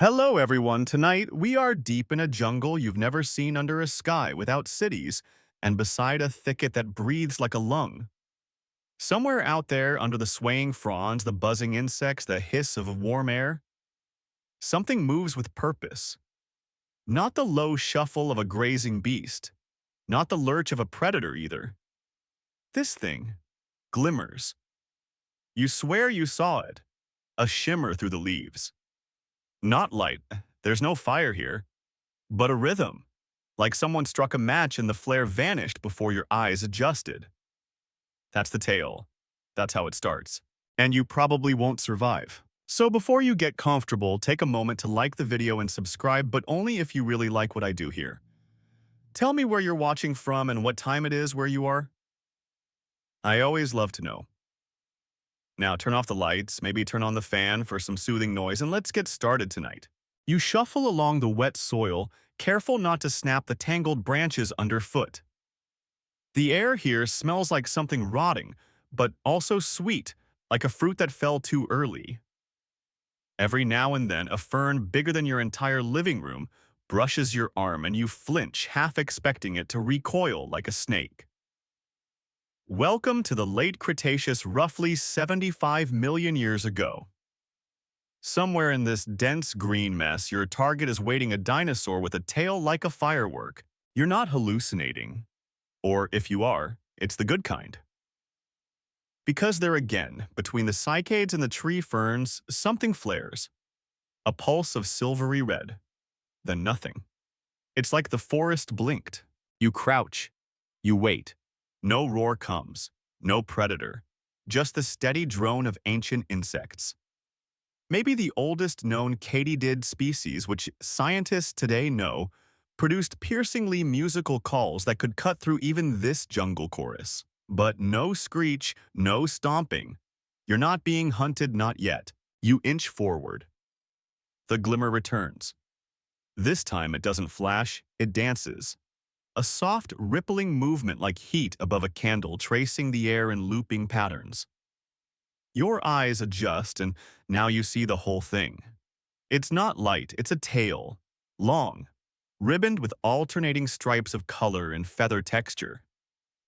Hello, everyone. Tonight, we are deep in a jungle you've never seen under a sky without cities and beside a thicket that breathes like a lung. Somewhere out there, under the swaying fronds, the buzzing insects, the hiss of warm air, something moves with purpose. Not the low shuffle of a grazing beast, not the lurch of a predator either. This thing glimmers. You swear you saw it, a shimmer through the leaves. Not light, there's no fire here, but a rhythm. Like someone struck a match and the flare vanished before your eyes adjusted. That's the tale. That's how it starts. And you probably won't survive. So before you get comfortable, take a moment to like the video and subscribe, but only if you really like what I do here. Tell me where you're watching from and what time it is where you are. I always love to know. Now turn off the lights, maybe turn on the fan for some soothing noise, and let's get started tonight. You shuffle along the wet soil, careful not to snap the tangled branches underfoot. The air here smells like something rotting, but also sweet, like a fruit that fell too early. Every now and then, a fern bigger than your entire living room brushes your arm and you flinch, half expecting it to recoil like a snake. Welcome to the late Cretaceous, roughly 75 million years ago. Somewhere in this dense green mess, your target is waiting a dinosaur with a tail like a firework. You're not hallucinating. Or if you are, it's the good kind. Because there again, between the cycads and the tree ferns, something flares. A pulse of silvery red. Then nothing. It's like the forest blinked. You crouch. You wait. No roar comes. No predator. Just the steady drone of ancient insects. Maybe the oldest known katydid species, which scientists today know, produced piercingly musical calls that could cut through even this jungle chorus. But no screech, no stomping. You're not being hunted, not yet. You inch forward. The glimmer returns. This time it doesn't flash, it dances. A soft, rippling movement like heat above a candle tracing the air in looping patterns. Your eyes adjust, and now you see the whole thing. It's not light, it's a tail. Long, ribboned with alternating stripes of color and feather texture.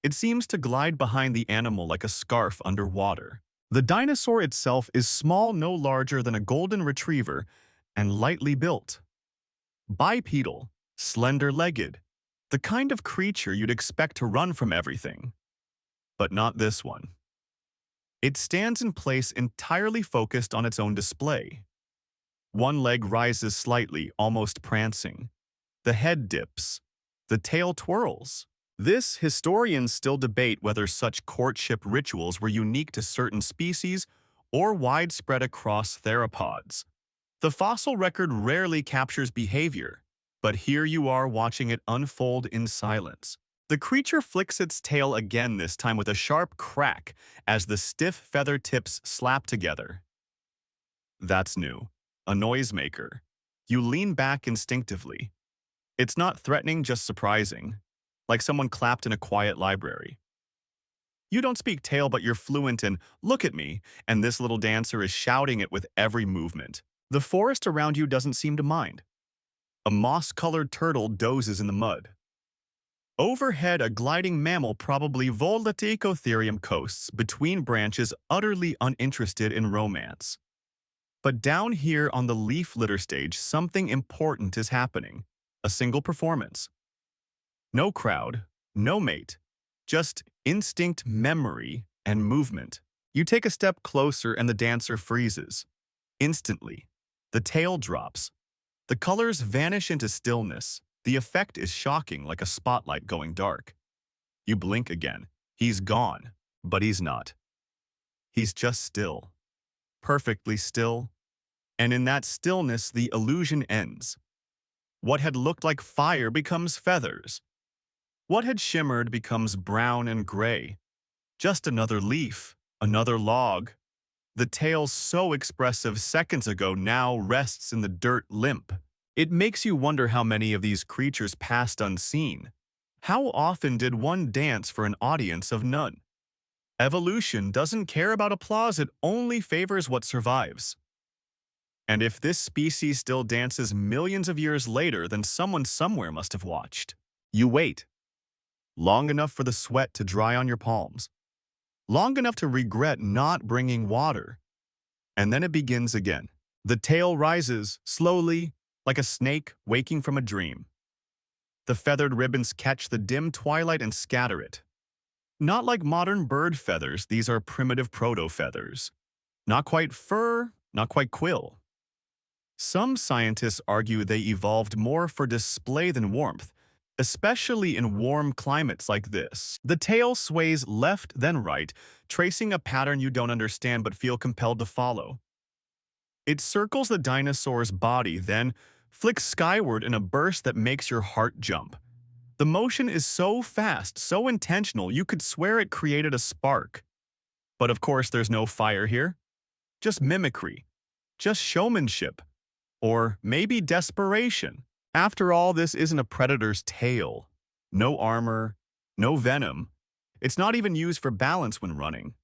It seems to glide behind the animal like a scarf underwater. The dinosaur itself is small, no larger than a golden retriever, and lightly built. Bipedal, slender-legged, the kind of creature you'd expect to run from everything. But not this one. It stands in place entirely focused on its own display. One leg rises slightly, almost prancing. The head dips. The tail twirls. This, historians still debate whether such courtship rituals were unique to certain species or widespread across theropods. The fossil record rarely captures behavior, but here you are watching it unfold in silence. The creature flicks its tail again, this time with a sharp crack as the stiff feather tips slap together. That's new. A noisemaker. You lean back instinctively. It's not threatening, just surprising, like someone clapped in a quiet library. You don't speak tail, but you're fluent in, "Look at me," and this little dancer is shouting it with every movement. The forest around you doesn't seem to mind. A moss-colored turtle dozes in the mud. Overhead, a gliding mammal, probably Volaticotherium, coasts between branches, utterly uninterested in romance. But down here on the leaf litter stage, something important is happening. A single performance. No crowd, no mate, just instinct, memory, and movement. You take a step closer and the dancer freezes. Instantly, the tail drops. The colors vanish into stillness. The effect is shocking, like a spotlight going dark. You blink again. He's gone, but he's not. He's just still. Perfectly still. And in that stillness, the illusion ends. What had looked like fire becomes feathers. What had shimmered becomes brown and gray. Just another leaf, another log. The tail, so expressive seconds ago, now rests in the dirt limp. It makes you wonder how many of these creatures passed unseen. How often did one dance for an audience of none? Evolution doesn't care about applause, it only favors what survives. And if this species still dances millions of years later, then someone somewhere must have watched. You wait, long enough for the sweat to dry on your palms, long enough to regret not bringing water. And then it begins again. The tail rises, slowly, like a snake waking from a dream. The feathered ribbons catch the dim twilight and scatter it. Not like modern bird feathers, these are primitive proto-feathers. Not quite fur, not quite quill. Some scientists argue they evolved more for display than warmth, especially in warm climates like this. The tail sways left then right, tracing a pattern you don't understand but feel compelled to follow. It circles the dinosaur's body, then flicks skyward in a burst that makes your heart jump. The motion is so fast, so intentional, you could swear it created a spark. But of course, there's no fire here. Just mimicry. Just showmanship. Or maybe desperation. After all, this isn't a predator's tail. No armor, no venom. It's not even used for balance when running.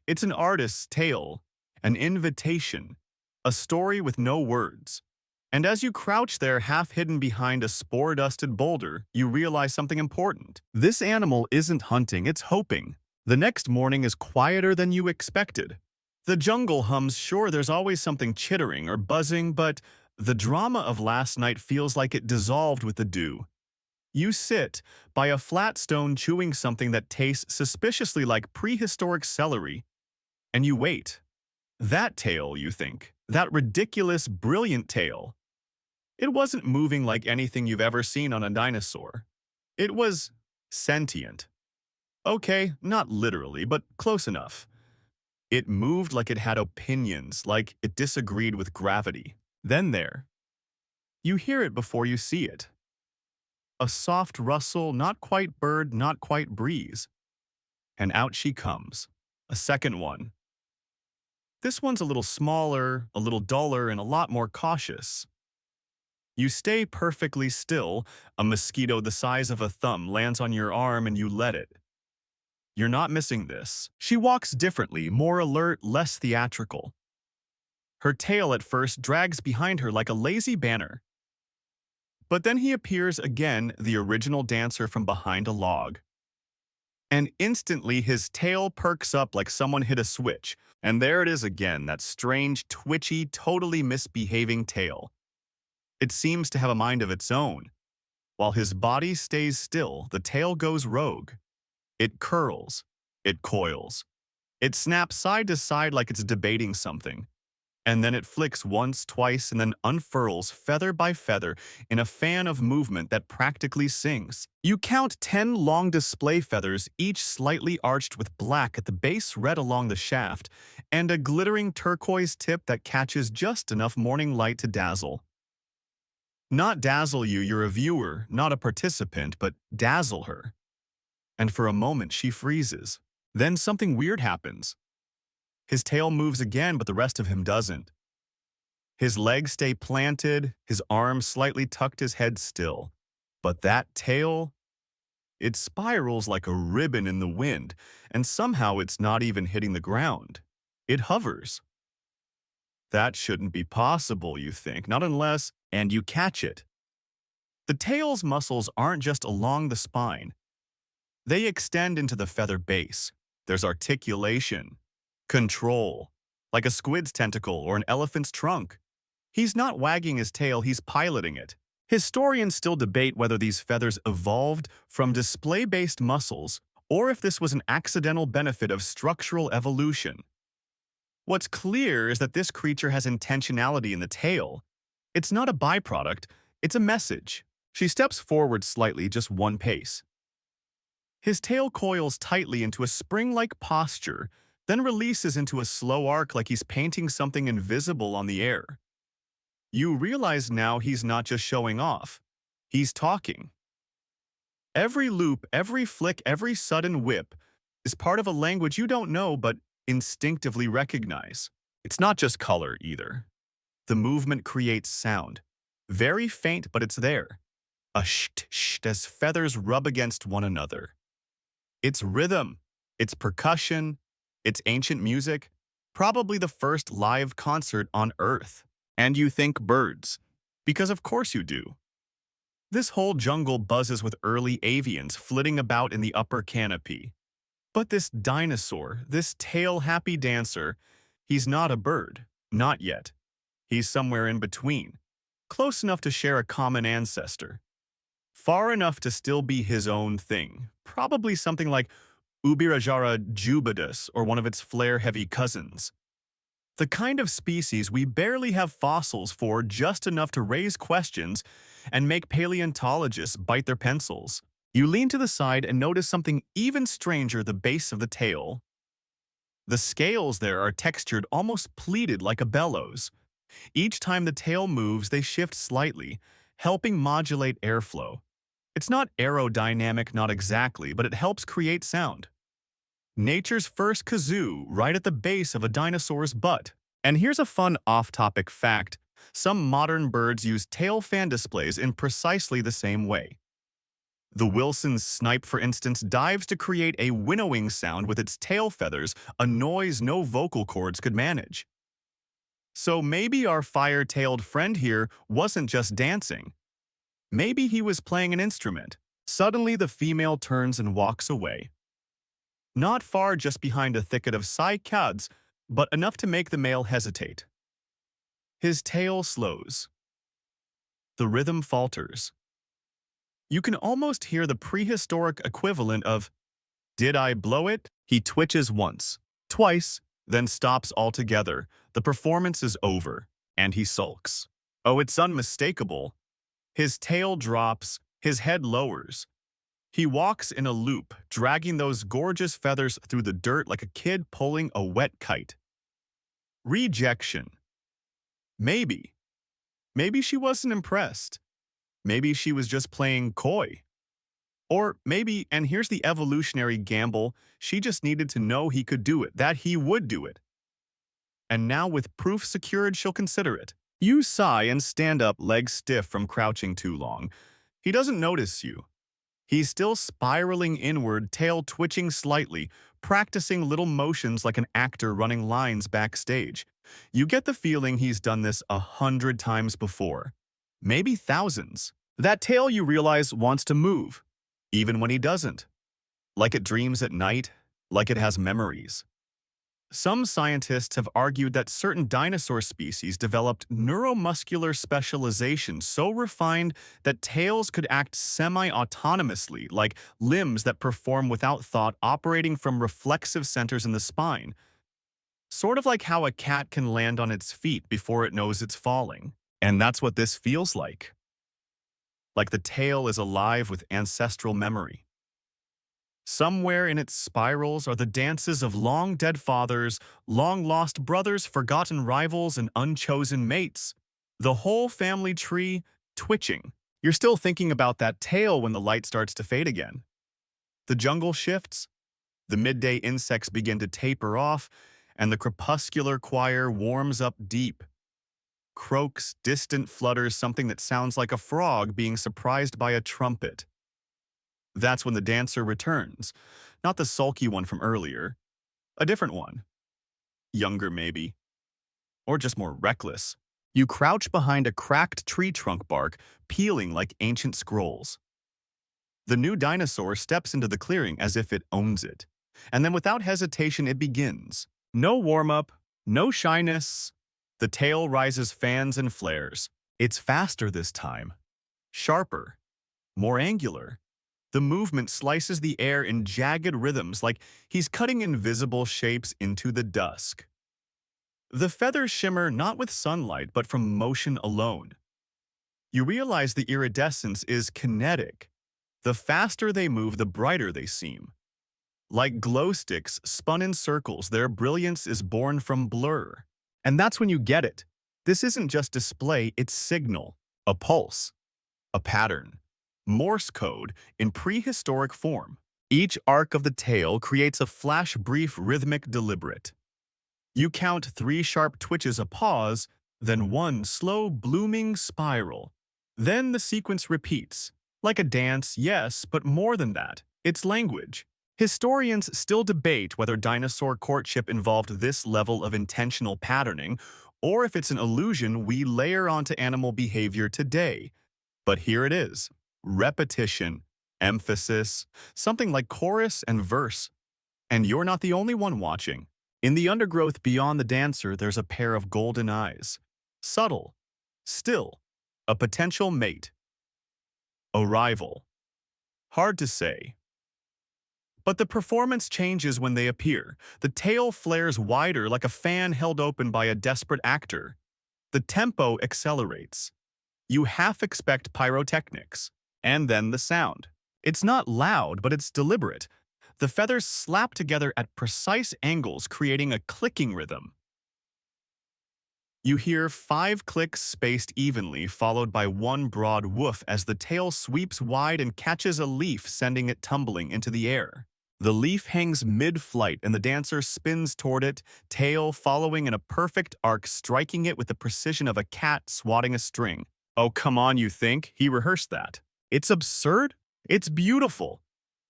It's an artist's tale, an invitation, a story with no words. And as you crouch there half hidden behind a spore-dusted boulder, you realize something important. This animal isn't hunting, it's hoping. The next morning is quieter than you expected. The jungle hums, sure, there's always something chittering or buzzing, but the drama of last night feels like it dissolved with the dew. You sit by a flat stone chewing something that tastes suspiciously like prehistoric celery, and you wait. That tail, you think. That ridiculous, brilliant tail. It wasn't moving like anything you've ever seen on a dinosaur. It was sentient. Okay, not literally, but close enough. It moved like it had opinions, like it disagreed with gravity. Then you hear it before you see it. A soft rustle, not quite bird, not quite breeze. And out she comes. A second one. This one's a little smaller, a little duller, and a lot more cautious. You stay perfectly still. A mosquito the size of a thumb lands on your arm and you let it. You're not missing this. She walks differently, more alert, less theatrical. Her tail at first drags behind her like a lazy banner. But then he appears again, the original dancer from behind a log. And instantly his tail perks up like someone hit a switch. And there it is again, that strange, twitchy, totally misbehaving tail. It seems to have a mind of its own. While his body stays still, the tail goes rogue. It curls. It coils. It snaps side to side like it's debating something. And then it flicks once, twice, and then unfurls feather by feather in a fan of movement that practically sings. You count 10 long display feathers, each slightly arched with black at the base, red along the shaft, and a glittering turquoise tip that catches just enough morning light to dazzle. Not dazzle you, you're a viewer, not a participant, but dazzle her. And for a moment she freezes. Then something weird happens. His tail moves again, but the rest of him doesn't. His legs stay planted, his arms slightly tucked, his head still. But that tail, it spirals like a ribbon in the wind, and somehow it's not even hitting the ground. It hovers. That shouldn't be possible, you think, not unless, and you catch it. The tail's muscles aren't just along the spine. They extend into the feather base. There's articulation, control, like a squid's tentacle or an elephant's trunk. He's not wagging his tail, he's piloting it. Historians still debate whether these feathers evolved from display-based muscles or if this was an accidental benefit of structural evolution. What's clear is that this creature has intentionality in the tail. It's not a byproduct, it's a message. She steps forward slightly, just one pace. His tail coils tightly into a spring-like posture, then releases into a slow arc like he's painting something invisible on the air. You realize now he's not just showing off. He's talking. Every loop, every flick, every sudden whip is part of a language you don't know but instinctively recognize. It's not just color either. The movement creates sound. Very faint, but it's there. A sh-t-sh as feathers rub against one another. It's rhythm, it's percussion, it's ancient music, probably the first live concert on Earth. And you think birds. Because of course you do. This whole jungle buzzes with early avians flitting about in the upper canopy. But this dinosaur, this tail-happy dancer, he's not a bird. Not yet. He's somewhere in between. Close enough to share a common ancestor. Far enough to still be his own thing. Probably something like Ubirajara jubidus or one of its flare-heavy cousins. The kind of species we barely have fossils for, just enough to raise questions and make paleontologists bite their pencils. You lean to the side and notice something even stranger: the base of the tail. The scales there are textured, almost pleated like a bellows. Each time the tail moves, they shift slightly, helping modulate airflow. It's not aerodynamic, not exactly, but it helps create sound. Nature's first kazoo right at the base of a dinosaur's butt. And here's a fun off-topic fact. Some modern birds use tail fan displays in precisely the same way. The Wilson's snipe, for instance, dives to create a winnowing sound with its tail feathers, a noise no vocal cords could manage. So maybe our fire-tailed friend here wasn't just dancing. Maybe he was playing an instrument. Suddenly the female turns and walks away. Not far, just behind a thicket of cycads, but enough to make the male hesitate. His tail slows. The rhythm falters. You can almost hear the prehistoric equivalent of, "Did I blow it?" He twitches once, twice, then stops altogether. The performance is over, and he sulks. Oh, it's unmistakable. His tail drops, his head lowers. He walks in a loop, dragging those gorgeous feathers through the dirt like a kid pulling a wet kite. Rejection. Maybe. Maybe she wasn't impressed. Maybe she was just playing coy. Or maybe, and here's the evolutionary gamble, she just needed to know he could do it, that he would do it. And now with proof secured, she'll consider it. You sigh and stand up, legs stiff from crouching too long. He doesn't notice you. He's still spiraling inward, tail twitching slightly, practicing little motions like an actor running lines backstage. You get the feeling he's done this 100 times before. Maybe thousands. That tail, you realize, wants to move, even when he doesn't. Like it dreams at night, like it has memories. Some scientists have argued that certain dinosaur species developed neuromuscular specialization so refined that tails could act semi-autonomously, like limbs that perform without thought, operating from reflexive centers in the spine. Sort of like how a cat can land on its feet before it knows it's falling. And that's what this feels like. Like the tail is alive with ancestral memory. Somewhere in its spirals are the dances of long-dead fathers, long-lost brothers, forgotten rivals, and unchosen mates. The whole family tree twitching. You're still thinking about that tail when the light starts to fade again. The jungle shifts. The midday insects begin to taper off, and the crepuscular choir warms up deep. Croaks, distant flutters, something that sounds like a frog being surprised by a trumpet. That's when the dancer returns. Not the sulky one from earlier. A different one. Younger, maybe. Or just more reckless. You crouch behind a cracked tree trunk bark, peeling like ancient scrolls. The new dinosaur steps into the clearing as if it owns it. And then without hesitation, it begins. No warm-up, no shyness. The tail rises, fans and flares. It's faster this time. Sharper. More angular. The movement slices the air in jagged rhythms like he's cutting invisible shapes into the dusk. The feathers shimmer not with sunlight but from motion alone. You realize the iridescence is kinetic. The faster they move, the brighter they seem. Like glow sticks spun in circles, their brilliance is born from blur. And that's when you get it. This isn't just display, it's signal, a pulse, a pattern. Morse code in prehistoric form. Each arc of the tail creates a flash, brief, rhythmic, deliberate. You count 3 sharp twitches, a pause, then 1 slow, blooming spiral. Then the sequence repeats. Like a dance, yes, but more than that. It's language. Historians still debate whether dinosaur courtship involved this level of intentional patterning or if it's an illusion we layer onto animal behavior today. But here it is. Repetition, emphasis, something like chorus and verse. And you're not the only one watching. In the undergrowth beyond the dancer, there's a pair of golden eyes. Subtle, still, a potential mate, a rival. Hard to say. But the performance changes when they appear. The tail flares wider like a fan held open by a desperate actor. The tempo accelerates. You half expect pyrotechnics. And then the sound. It's not loud, but it's deliberate. The feathers slap together at precise angles, creating a clicking rhythm. You hear 5 clicks spaced evenly, followed by one broad woof as the tail sweeps wide and catches a leaf, sending it tumbling into the air. The leaf hangs mid-flight and the dancer spins toward it, tail following in a perfect arc, striking it with the precision of a cat swatting a string. Oh, come on, you think? He rehearsed that. It's absurd? It's beautiful.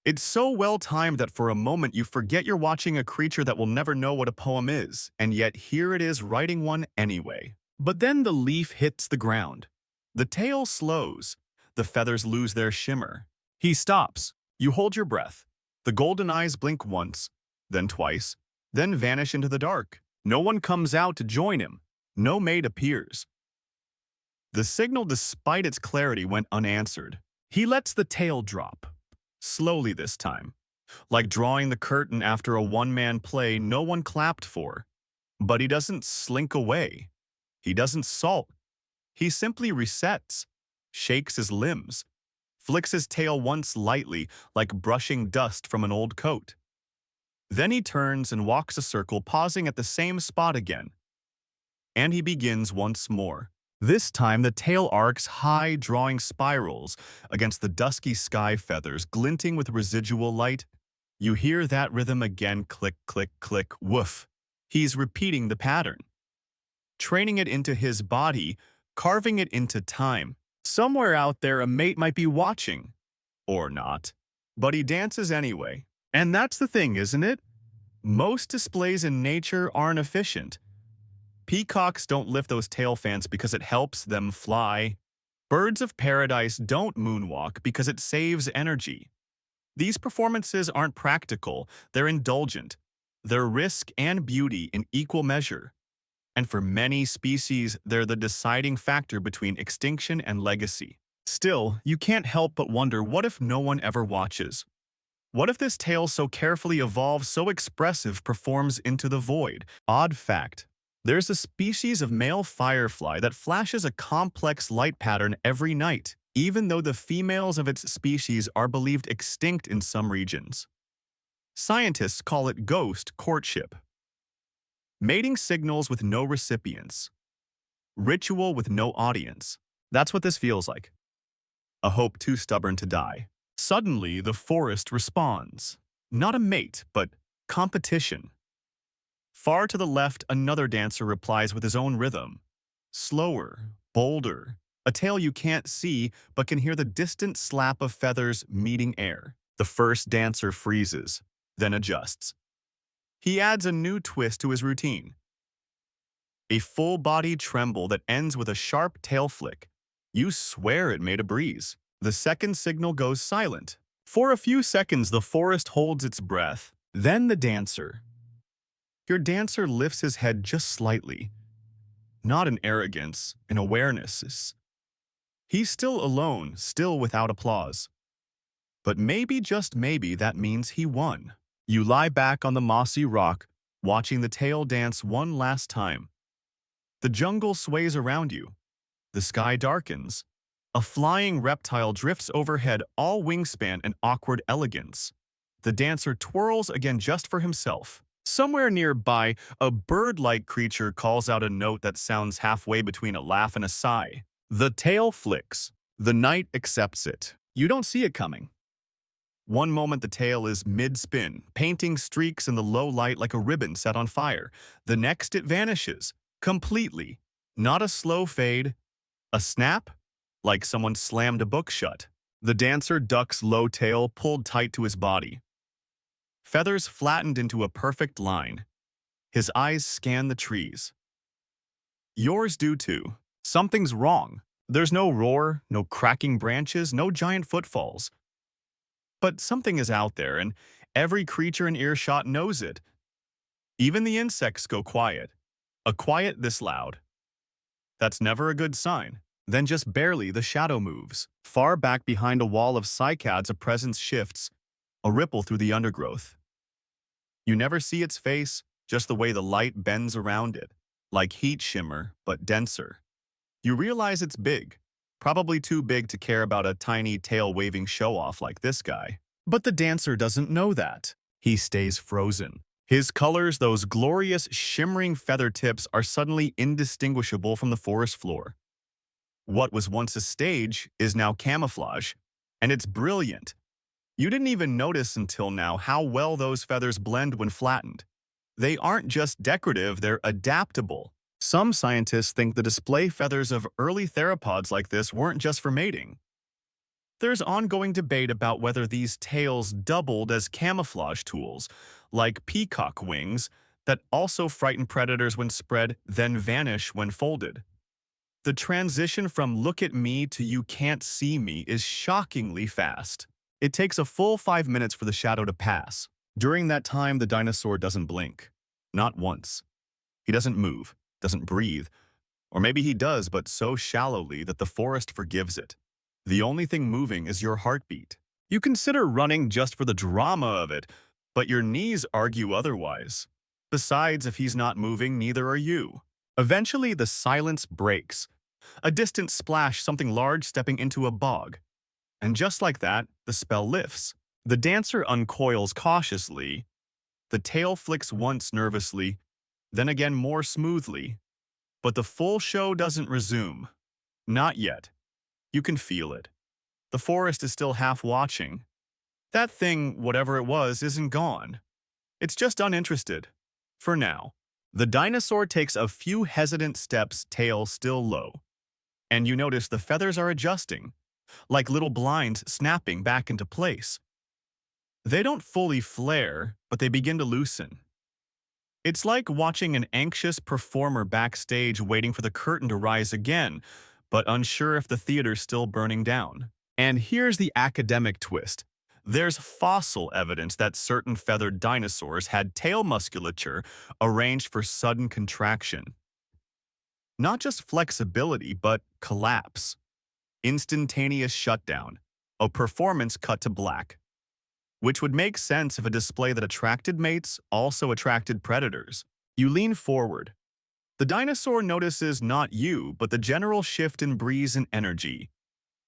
It's so well-timed that for a moment you forget you're watching a creature that will never know what a poem is, and yet here it is writing one anyway. But then the leaf hits the ground. The tail slows. The feathers lose their shimmer. He stops. You hold your breath. The golden eyes blink once, then twice, then vanish into the dark. No one comes out to join him. No mate appears. The signal, despite its clarity, went unanswered. He lets the tail drop. Slowly this time. Like drawing the curtain after a one-man play no one clapped for. But he doesn't slink away. He doesn't sulk. He simply resets, shakes his limbs, flicks his tail once lightly like brushing dust from an old coat. Then he turns and walks a circle, pausing at the same spot again. And he begins once more. This time the tail arcs high, drawing spirals against the dusky sky, feathers glinting with residual light. You hear that rhythm again, click, click, click, woof. He's repeating the pattern, training it into his body, carving it into time. Somewhere out there a mate might be watching. Or not. But he dances anyway. And that's the thing, isn't it? Most displays in nature aren't efficient. Peacocks don't lift those tail fans because it helps them fly. Birds of paradise don't moonwalk because it saves energy. These performances aren't practical, they're indulgent. They're risk and beauty in equal measure. And for many species, they're the deciding factor between extinction and legacy. Still, you can't help but wonder, what if no one ever watches? What if this tale so carefully evolved, so expressive, performs into the void? Odd fact. There's a species of male firefly that flashes a complex light pattern every night, even though the females of its species are believed extinct in some regions. Scientists call it ghost courtship. Mating signals with no recipients. Ritual with no audience. That's what this feels like. A hope too stubborn to die. Suddenly, the forest responds. Not a mate, but competition. Far to the left, another dancer replies with his own rhythm. Slower, bolder, a tail you can't see but can hear the distant slap of feathers meeting air. The first dancer freezes, then adjusts. He adds a new twist to his routine. A full-body tremble that ends with a sharp tail flick. You swear it made a breeze. The second signal goes silent. For a few seconds, the forest holds its breath. Then the dancer. Your dancer lifts his head just slightly. Not in arrogance, in awareness. He's still alone, still without applause. But maybe, just maybe, that means he won. You lie back on the mossy rock, watching the tail dance one last time. The jungle sways around you. The sky darkens. A flying reptile drifts overhead, all wingspan and awkward elegance. The dancer twirls again just for himself. Somewhere nearby, a bird-like creature calls out a note that sounds halfway between a laugh and a sigh. The tail flicks. The night accepts it. You don't see it coming. One moment the tail is mid-spin, painting streaks in the low light like a ribbon set on fire. The next it vanishes, completely. Not a slow fade. A snap, like someone slammed a book shut. The dancer ducks, low tail pulled tight to his body. Feathers flattened into a perfect line. His eyes scan the trees. Yours do too. Something's wrong. There's no roar, no cracking branches, no giant footfalls. But something is out there, and every creature in earshot knows it. Even the insects go quiet. A quiet this loud. That's never a good sign. Then just barely the shadow moves. Far back behind a wall of cycads, a presence shifts, a ripple through the undergrowth. You never see its face, just the way the light bends around it, like heat shimmer, but denser. You realize it's big, probably too big to care about a tiny tail-waving show-off like this guy. But the dancer doesn't know that. He stays frozen. His colors, those glorious, shimmering feather tips, are suddenly indistinguishable from the forest floor. What was once a stage is now camouflage, and it's brilliant. You didn't even notice until now how well those feathers blend when flattened. They aren't just decorative, they're adaptable. Some scientists think the display feathers of early theropods like this weren't just for mating. There's ongoing debate about whether these tails doubled as camouflage tools, like peacock wings, that also frighten predators when spread, then vanish when folded. The transition from "look at me" to "you can't see me" is shockingly fast. It takes a full 5 minutes for the shadow to pass. During that time, the dinosaur doesn't blink. Not once. He doesn't move, doesn't breathe, or maybe he does, but so shallowly that the forest forgives it. The only thing moving is your heartbeat. You consider running just for the drama of it, but your knees argue otherwise. Besides, if he's not moving, neither are you. Eventually, the silence breaks. A distant splash, something large stepping into a bog. And just like that, the spell lifts. The dancer uncoils cautiously. The tail flicks once nervously, then again more smoothly. But the full show doesn't resume. Not yet. You can feel it. The forest is still half watching. That thing, whatever it was, isn't gone. It's just uninterested. For now. The dinosaur takes a few hesitant steps, tail still low. And you notice the feathers are adjusting, like little blinds snapping back into place. They don't fully flare, but they begin to loosen. It's like watching an anxious performer backstage waiting for the curtain to rise again, but unsure if the theater's still burning down. And here's the academic twist. There's fossil evidence that certain feathered dinosaurs had tail musculature arranged for sudden contraction. Not just flexibility, but collapse. Instantaneous shutdown. A performance cut to black. Which would make sense if a display that attracted mates also attracted predators. You lean forward. The dinosaur notices not you, but the general shift in breeze and energy.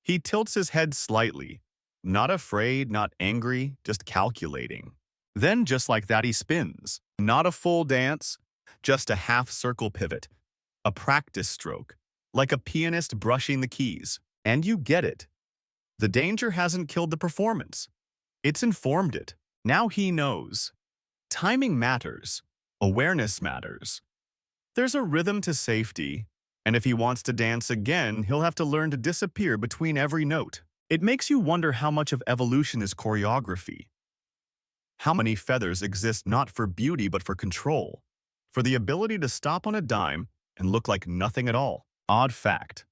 He tilts his head slightly. Not afraid, not angry, just calculating. Then, just like that, he spins. Not a full dance, just a half-circle pivot. A practice stroke, like a pianist brushing the keys. And you get it. The danger hasn't killed the performance. It's informed it. Now he knows. Timing matters. Awareness matters. There's a rhythm to safety, and if he wants to dance again, he'll have to learn to disappear between every note. It makes you wonder how much of evolution is choreography. How many feathers exist not for beauty but for control, for the ability to stop on a dime and look like nothing at all. Odd fact.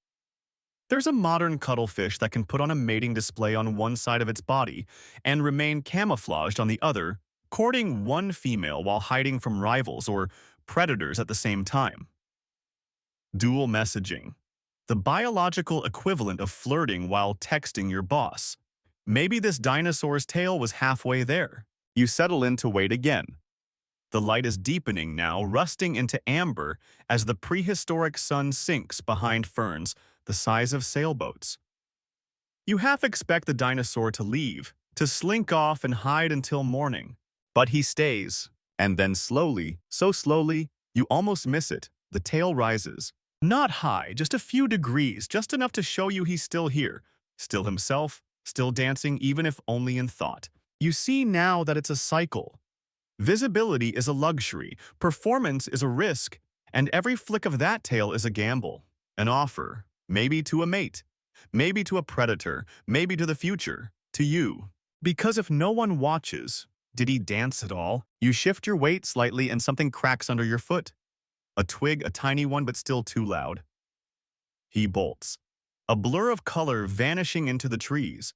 There's a modern cuttlefish that can put on a mating display on one side of its body and remain camouflaged on the other, courting one female while hiding from rivals or predators at the same time. Dual messaging. The biological equivalent of flirting while texting your boss. Maybe this dinosaur's tail was halfway there. You settle in to wait again. The light is deepening now, rusting into amber as the prehistoric sun sinks behind ferns the size of sailboats. You half expect the dinosaur to leave, to slink off and hide until morning. But he stays, and then slowly, so slowly, you almost miss it, the tail rises. Not high, just a few degrees, just enough to show you he's still here, still himself, still dancing, even if only in thought. You see now that it's a cycle. Visibility is a luxury, performance is a risk, and every flick of that tail is a gamble, an offer, maybe to a mate, maybe to a predator, maybe to the future, to you. Because if no one watches, did he dance at all? You shift your weight slightly and something cracks under your foot. A twig, a tiny one but still too loud. He bolts. A blur of color vanishing into the trees.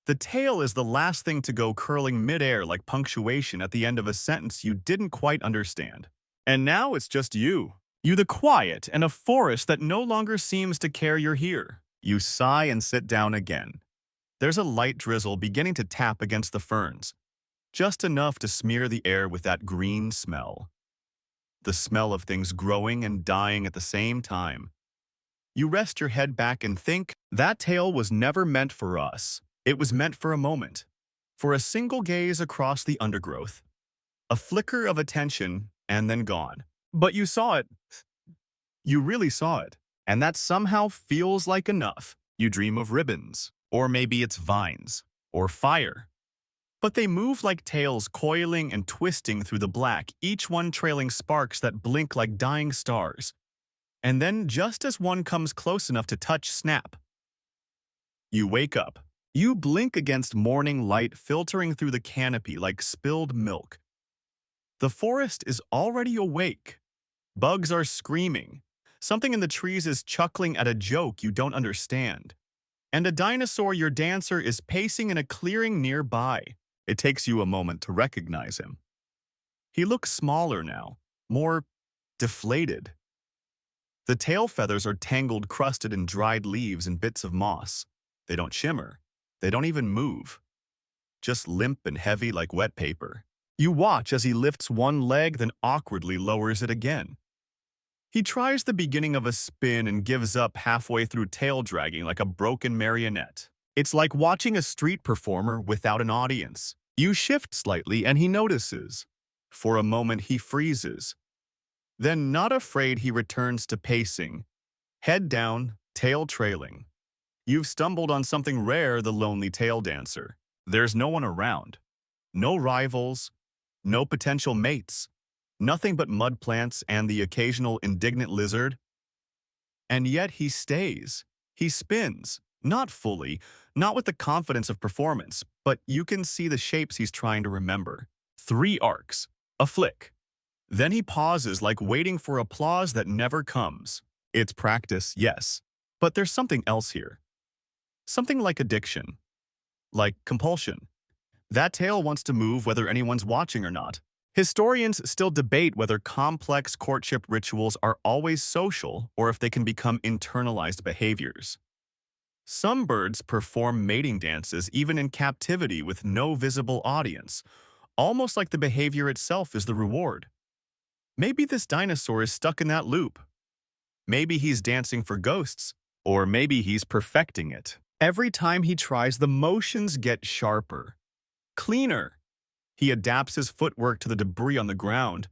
The tail is the last thing to go, curling midair like punctuation at the end of a sentence you didn't quite understand. And now it's just you. You the quiet and a forest that no longer seems to care you're here. You sigh and sit down again. There's a light drizzle beginning to tap against the ferns, just enough to smear the air with that green smell. The smell of things growing and dying at the same time. You rest your head back and think, that tale was never meant for us. It was meant for a moment, for a single gaze across the undergrowth. A flicker of attention and then gone. But you saw it. You really saw it. And that somehow feels like enough. You dream of ribbons, or maybe it's vines, or fire. But they move like tails coiling and twisting through the black, each one trailing sparks that blink like dying stars. And then, just as one comes close enough to touch, snap. You wake up. You blink against morning light filtering through the canopy like spilled milk. The forest is already awake. Bugs are screaming. Something in the trees is chuckling at a joke you don't understand. And a dinosaur, your dancer, is pacing in a clearing nearby. It takes you a moment to recognize him. He looks smaller now, more deflated. The tail feathers are tangled, crusted in dried leaves and bits of moss. They don't shimmer. They don't even move. Just limp and heavy like wet paper. You watch as he lifts one leg, then awkwardly lowers it again. He tries the beginning of a spin and gives up halfway through, tail dragging like a broken marionette. It's like watching a street performer without an audience. You shift slightly and he notices. For a moment he freezes. Then, not afraid, he returns to pacing. Head down, tail trailing. You've stumbled on something rare, the lonely tail dancer. There's no one around. No rivals. No potential mates. Nothing but mud plants and the occasional indignant lizard. And yet he stays. He spins. Not fully, not with the confidence of performance, but you can see the shapes he's trying to remember. 3 arcs. A flick. Then he pauses, like waiting for applause that never comes. It's practice, yes, but there's something else here. Something like addiction. Like compulsion. That tail wants to move whether anyone's watching or not. Historians still debate whether complex courtship rituals are always social or if they can become internalized behaviors. Some birds perform mating dances even in captivity with no visible audience, almost like the behavior itself is the reward. Maybe this dinosaur is stuck in that loop. Maybe he's dancing for ghosts, or maybe he's perfecting it. Every time he tries, the motions get sharper, cleaner. He adapts his footwork to the debris on the ground.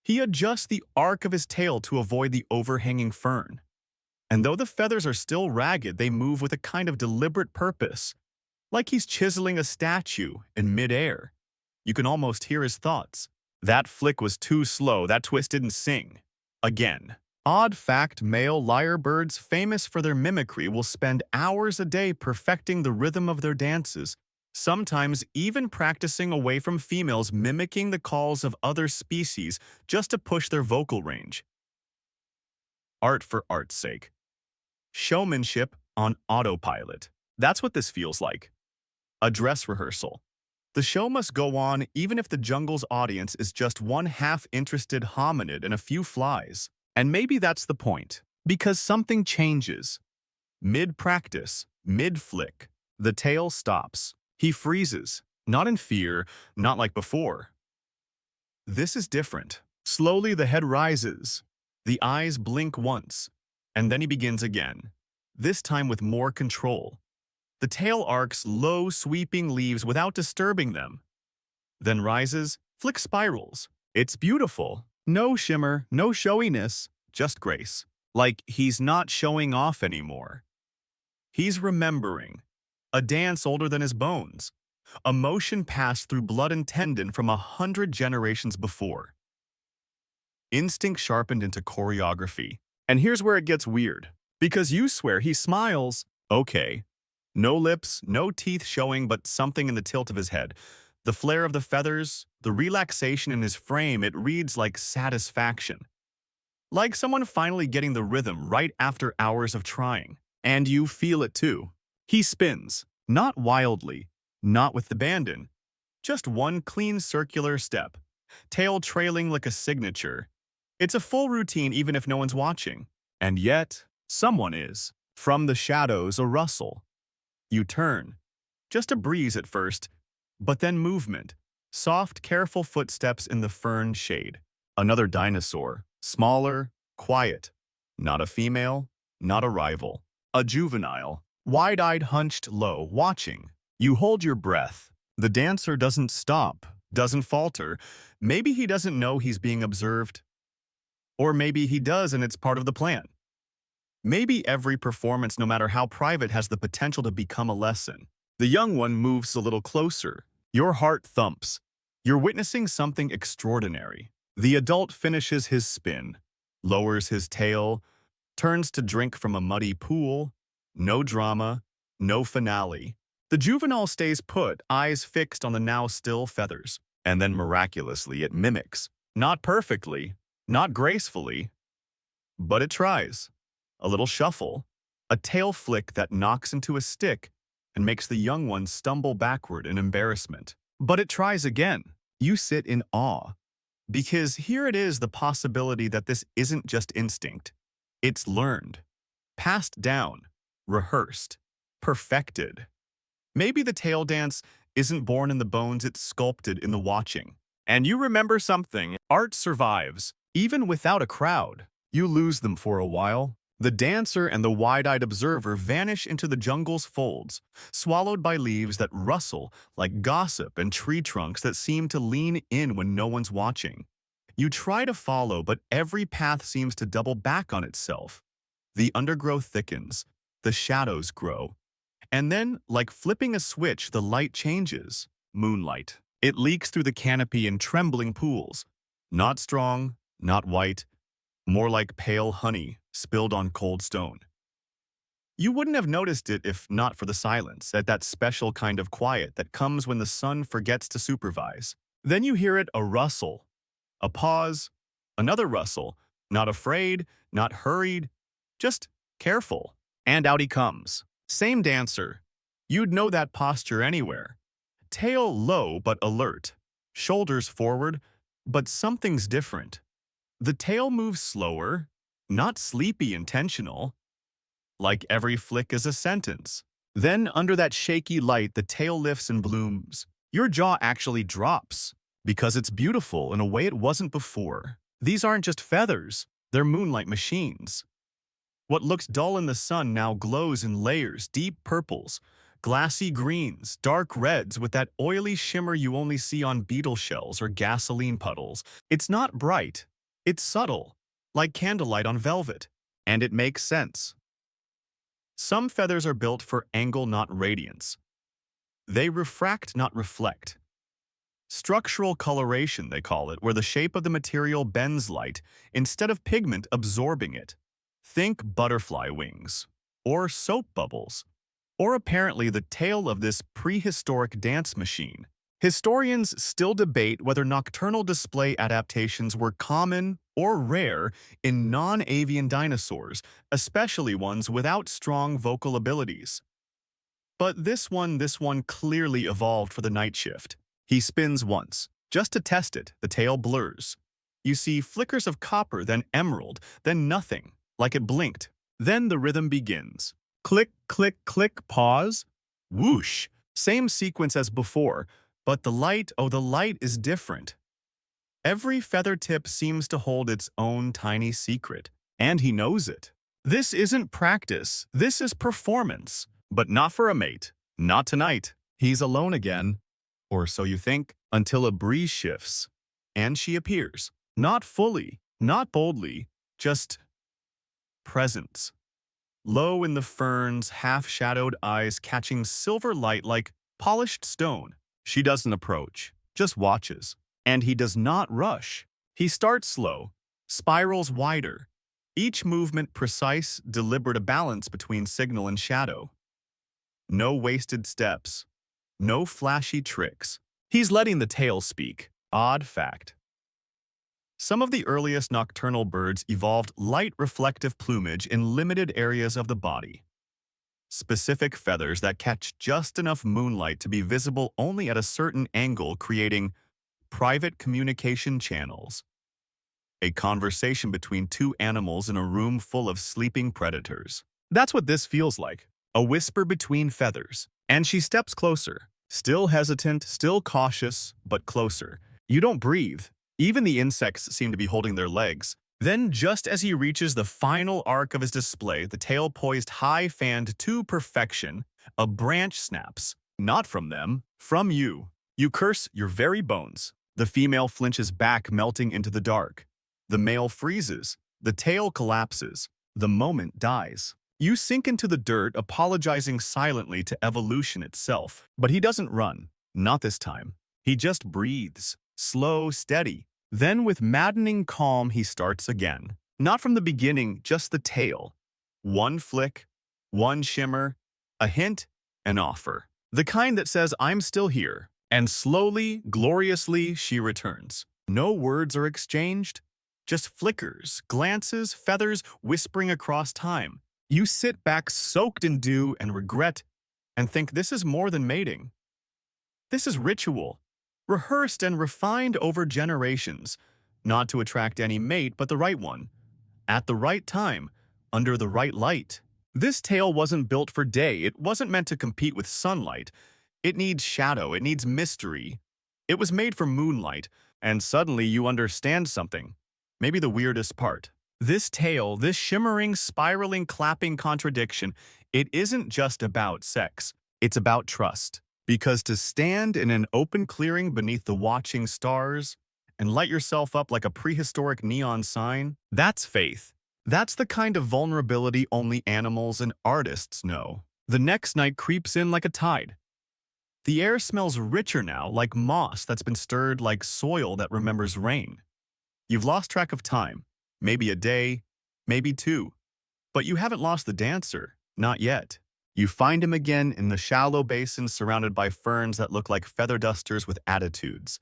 He adjusts the arc of his tail to avoid the overhanging fern. And though the feathers are still ragged, they move with a kind of deliberate purpose, like he's chiseling a statue in midair. You can almost hear his thoughts. That flick was too slow, that twist didn't sing. Again. Odd fact, male lyrebirds, famous for their mimicry, will spend hours a day perfecting the rhythm of their dances, sometimes even practicing away from females, mimicking the calls of other species just to push their vocal range. Art for art's sake. Showmanship on autopilot. That's what this feels like. A dress rehearsal. The show must go on even if the jungle's audience is just one half-interested hominid and a few flies. And maybe that's the point, because something changes. Mid-practice, mid-flick, the tail stops. He freezes, not in fear, not like before. This is different. Slowly the head rises. The eyes blink once, and then he begins again, this time with more control. The tail arcs low, sweeping leaves without disturbing them. Then rises, flick spirals. It's beautiful. No shimmer, no showiness, just grace. Like he's not showing off anymore. He's remembering. A dance older than his bones. A motion passed through blood and tendon from 100 generations before. Instinct sharpened into choreography. And here's where it gets weird. Because you swear he smiles. Okay. No lips, no teeth showing, but something in the tilt of his head. The flare of the feathers, the relaxation in his frame, it reads like satisfaction. Like someone finally getting the rhythm right after hours of trying. And you feel it too. He spins, not wildly, not with abandon, just one clean circular step, tail trailing like a signature. It's a full routine even if no one's watching. And yet, someone is. From the shadows, a rustle. You turn. Just a breeze at first, but then movement. Soft, careful footsteps in the fern shade. Another dinosaur. Smaller, quiet. Not a female, not a rival. A juvenile. Wide-eyed, hunched low, watching. You hold your breath. The dancer doesn't stop, doesn't falter. Maybe he doesn't know he's being observed. Or maybe he does and it's part of the plan. Maybe every performance, no matter how private, has the potential to become a lesson. The young one moves a little closer. Your heart thumps. You're witnessing something extraordinary. The adult finishes his spin, lowers his tail, turns to drink from a muddy pool. No drama, no finale. The juvenile stays put, eyes fixed on the now still feathers. And then miraculously it mimics. Not perfectly, not gracefully, but it tries. A little shuffle, a tail flick that knocks into a stick and makes the young one stumble backward in embarrassment. But it tries again. You sit in awe. Because here it is, the possibility that this isn't just instinct. It's learned, passed down, rehearsed, perfected. Maybe the tail dance isn't born in the bones, it's sculpted in the watching. And you remember something, art survives, even without a crowd. You lose them for a while. The dancer and the wide-eyed observer vanish into the jungle's folds, swallowed by leaves that rustle like gossip and tree trunks that seem to lean in when no one's watching. You try to follow, but every path seems to double back on itself. The undergrowth thickens, the shadows grow, and then, like flipping a switch, the light changes. Moonlight. It leaks through the canopy in trembling pools. Not strong, not white, more like pale honey spilled on cold stone. You wouldn't have noticed it if not for the silence, at that special kind of quiet that comes when the sun forgets to supervise. Then you hear it, a rustle, a pause, another rustle, not afraid, not hurried, just careful. And out he comes. Same dancer. You'd know that posture anywhere. Tail low but alert, shoulders forward, but something's different. The tail moves slower, not sleepy intentional, like every flick is a sentence. Then, under that shaky light, the tail lifts and blooms. Your jaw actually drops, because it's beautiful in a way it wasn't before. These aren't just feathers, they're moonlight machines. What looks dull in the sun now glows in layers, deep purples, glassy greens, dark reds with that oily shimmer you only see on beetle shells or gasoline puddles. It's not bright, it's subtle, like candlelight on velvet, and it makes sense. Some feathers are built for angle, not radiance. They refract, not reflect. Structural coloration, they call it, where the shape of the material bends light instead of pigment absorbing it. Think butterfly wings, or soap bubbles, or apparently the tail of this prehistoric dance machine. Historians still debate whether nocturnal display adaptations were common or rare in non-avian dinosaurs, especially ones without strong vocal abilities. But this one clearly evolved for the night shift. He spins once. Just to test it, the tail blurs. You see flickers of copper, then emerald, then nothing, like it blinked. Then the rhythm begins. Click, click, click, pause. Whoosh. Same sequence as before, but the light is different. Every feather tip seems to hold its own tiny secret, and he knows it. This isn't practice, this is performance. But not for a mate. Not tonight. He's alone again. Or so you think, until a breeze shifts, and she appears. Not fully, not boldly, just presence. Low in the ferns, half-shadowed eyes catching silver light like polished stone. She doesn't approach, just watches. And he does not rush. He starts slow, spirals wider. Each movement precise, deliberate, a balance between signal and shadow. No wasted steps. No flashy tricks. He's letting the tail speak. Odd fact. Some of the earliest nocturnal birds evolved light reflective plumage in limited areas of the body. Specific feathers that catch just enough moonlight to be visible only at a certain angle, creating private communication channels. A conversation between two animals in a room full of sleeping predators. That's what this feels like. A whisper between feathers. And she steps closer. Still hesitant, still cautious, but closer. You don't breathe. Even the insects seem to be holding their legs. Then, just as he reaches the final arc of his display, the tail poised high, fanned to perfection, a branch snaps. Not from them, from you. You curse your very bones. The female flinches back, melting into the dark. The male freezes. The tail collapses. The moment dies. You sink into the dirt, apologizing silently to evolution itself. But he doesn't run. Not this time. He just breathes. Slow, steady. Then, with maddening calm, he starts again. Not from the beginning, just the tail. One flick, one shimmer, a hint, an offer. The kind that says, I'm still here. And slowly, gloriously, she returns. No words are exchanged. Just flickers, glances, feathers whispering across time. You sit back soaked in dew and regret and think this is more than mating. This is ritual, rehearsed and refined over generations, not to attract any mate but the right one, at the right time, under the right light. This tale wasn't built for day. It wasn't meant to compete with sunlight. It needs shadow. It needs mystery. It was made for moonlight, and suddenly you understand something. Maybe the weirdest part. This tale, this shimmering, spiraling, clapping contradiction, it isn't just about sex. It's about trust. Because to stand in an open clearing beneath the watching stars and light yourself up like a prehistoric neon sign, that's faith. That's the kind of vulnerability only animals and artists know. The next night creeps in like a tide. The air smells richer now, like moss that's been stirred, like soil that remembers rain. You've lost track of time. Maybe a day, maybe two. But you haven't lost the dancer, not yet. You find him again in the shallow basin surrounded by ferns that look like feather dusters with attitudes.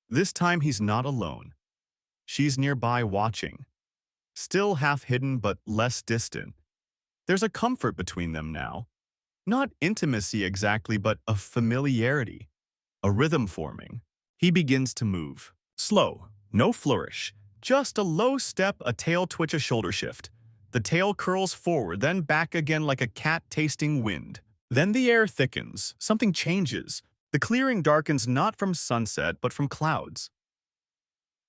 This time he's not alone. She's nearby watching. Still half hidden but less distant. There's a comfort between them now. Not intimacy exactly, but a familiarity. A rhythm forming. He begins to move. Slow, no flourish. Just a low step, a tail twitch, a shoulder shift. The tail curls forward, then back again like a cat tasting wind. Then the air thickens. Something changes. The clearing darkens not from sunset, but from clouds.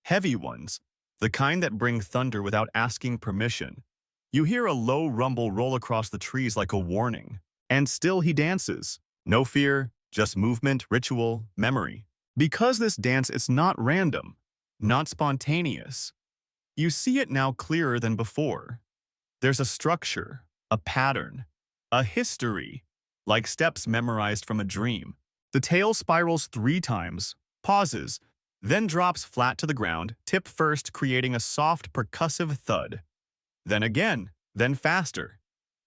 Heavy ones, the kind that bring thunder without asking permission. You hear a low rumble roll across the trees like a warning. And still he dances. No fear, just movement, ritual, memory. Because this dance is not random. Not spontaneous. You see it now clearer than before. There's a structure, a pattern, a history, like steps memorized from a dream. The tail spirals 3 times, pauses, then drops flat to the ground, tip first, creating a soft percussive thud. Then again, then faster.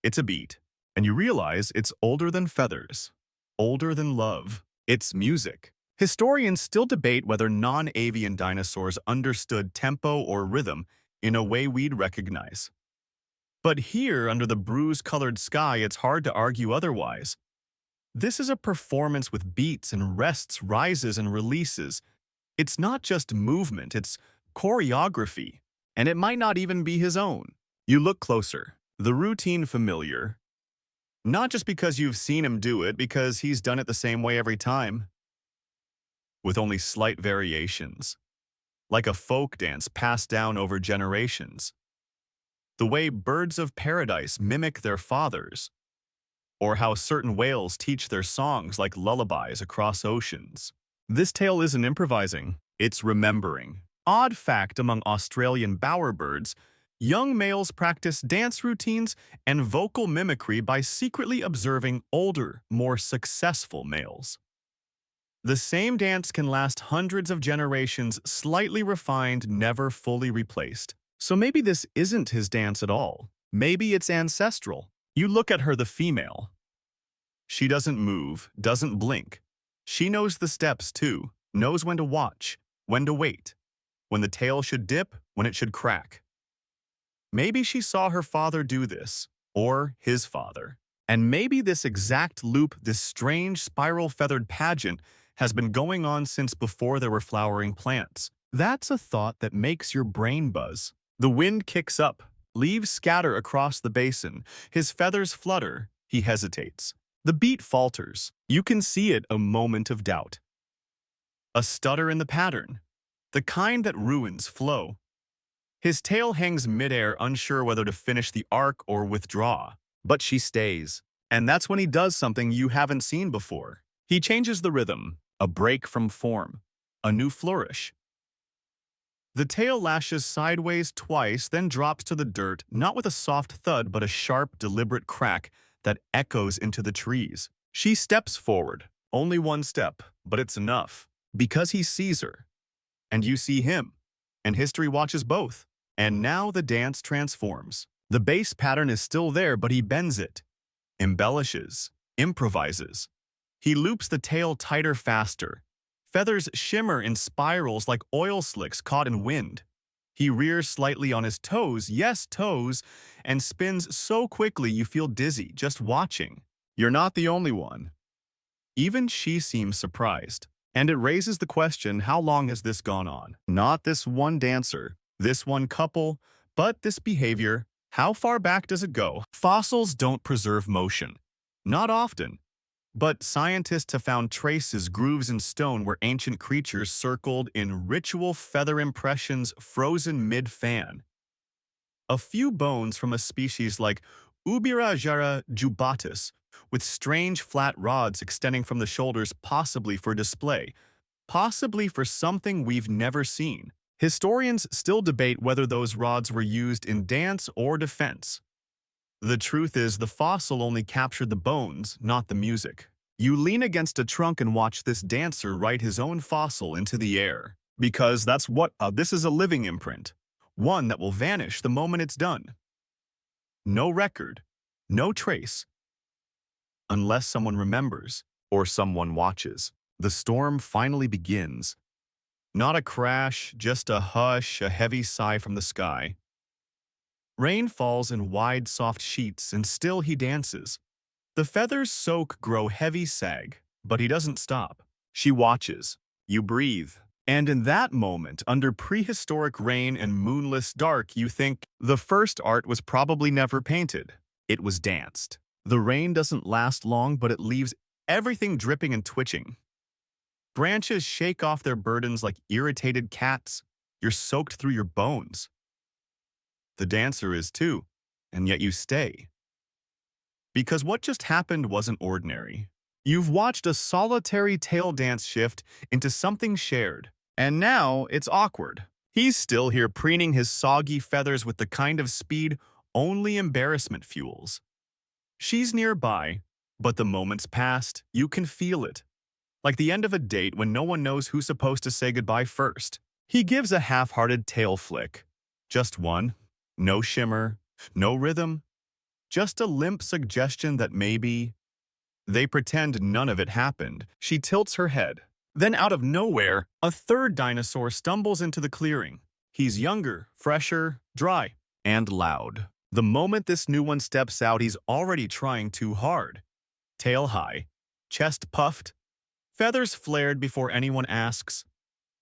It's a beat, and you realize it's older than feathers, older than love. It's music. Historians still debate whether non-avian dinosaurs understood tempo or rhythm in a way we'd recognize. But here, under the bruise-colored sky, it's hard to argue otherwise. This is a performance with beats and rests, rises and releases. It's not just movement, it's choreography. And it might not even be his own. You look closer. The routine familiar. Not just because you've seen him do it, because he's done it the same way every time. With only slight variations, like a folk dance passed down over generations. The way birds of paradise mimic their fathers, or how certain whales teach their songs like lullabies across oceans. This tale isn't improvising, it's remembering. Odd fact among Australian bowerbirds, young males practice dance routines and vocal mimicry by secretly observing older, more successful males. The same dance can last hundreds of generations, slightly refined, never fully replaced. So maybe this isn't his dance at all. Maybe it's ancestral. You look at her, the female. She doesn't move, doesn't blink. She knows the steps too, knows when to watch, when to wait. when the tail should dip, when it should crack. Maybe she saw her father do this, or his father. And maybe this exact loop, this strange spiral-feathered pageant, has been going on since before there were flowering plants. That's a thought that makes your brain buzz. The wind kicks up, leaves scatter across the basin, his feathers flutter, he hesitates. The beat falters. You can see it, a moment of doubt. A stutter in the pattern, the kind that ruins flow. His tail hangs midair, unsure whether to finish the arc or withdraw. But she stays. And that's when he does something you haven't seen before. He changes the rhythm, a break from form, a new flourish. The tail lashes sideways twice, then drops to the dirt, not with a soft thud, but a sharp, deliberate crack that echoes into the trees. She steps forward. Only one step, but it's enough. Because he sees her. And you see him. And history watches both. And now the dance transforms. The base pattern is still there, but he bends it, embellishes, improvises. He loops the tail tighter, faster. Feathers shimmer in spirals like oil slicks caught in wind. He rears slightly on his toes, yes, toes, and spins so quickly you feel dizzy just watching. You're not the only one. Even she seems surprised. And it raises the question, how long has this gone on? Not this one dancer, this one couple, but this behavior. How far back does it go? Fossils don't preserve motion. Not often. But scientists have found traces, grooves in stone where ancient creatures circled in ritual feather impressions frozen mid-fan. A few bones from a species like Ubirajara jubatus, with strange flat rods extending from the shoulders, possibly for display, possibly for something we've never seen. Historians still debate whether those rods were used in dance or defense. The truth is, the fossil only captured the bones, not the music. You lean against a trunk and watch this dancer write his own fossil into the air. Because that's what this is, a living imprint. One that will vanish the moment it's done. No record, no trace. Unless someone remembers, or someone watches. The storm finally begins. Not a crash, just a hush, a heavy sigh from the sky. Rain falls in wide, soft sheets, and still he dances. The feathers soak, grow heavy, sag, but he doesn't stop. She watches. You breathe. And in that moment, under prehistoric rain and moonless dark, you think the first art was probably never painted. It was danced. The rain doesn't last long, but it leaves everything dripping and twitching. Branches shake off their burdens like irritated cats. You're soaked through your bones. The dancer is too, and yet you stay. Because what just happened wasn't ordinary. You've watched a solitary tail dance shift into something shared, and now it's awkward. He's still here preening his soggy feathers with the kind of speed only embarrassment fuels. She's nearby, but the moment's passed. You can feel it. Like the end of a date when no one knows who's supposed to say goodbye first. He gives a half-hearted tail flick. Just one. No shimmer, no rhythm. Just a limp suggestion that maybe. They pretend none of it happened. She tilts her head. Then out of nowhere, a third dinosaur stumbles into the clearing. He's younger, fresher, dry, and loud. The moment this new one steps out, he's already trying too hard. Tail high, chest puffed, feathers flared before anyone asks.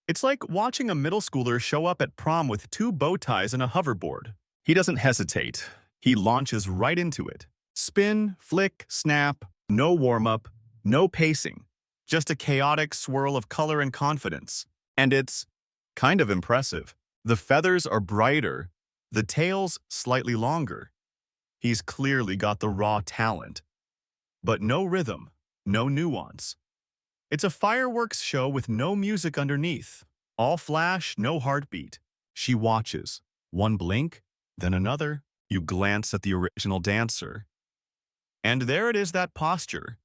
It's like watching a middle schooler show up at prom with 2 bow ties and a hoverboard. He doesn't hesitate. He launches right into it. Spin, flick, snap, no warm-up, no pacing. Just a chaotic swirl of color and confidence. And it's kind of impressive. The feathers are brighter, the tail's slightly longer. He's clearly got the raw talent. But no rhythm, no nuance. It's a fireworks show with no music underneath. All flash, no heartbeat. She watches. One blink, then another. You glance at the original dancer. And there it is, that posture.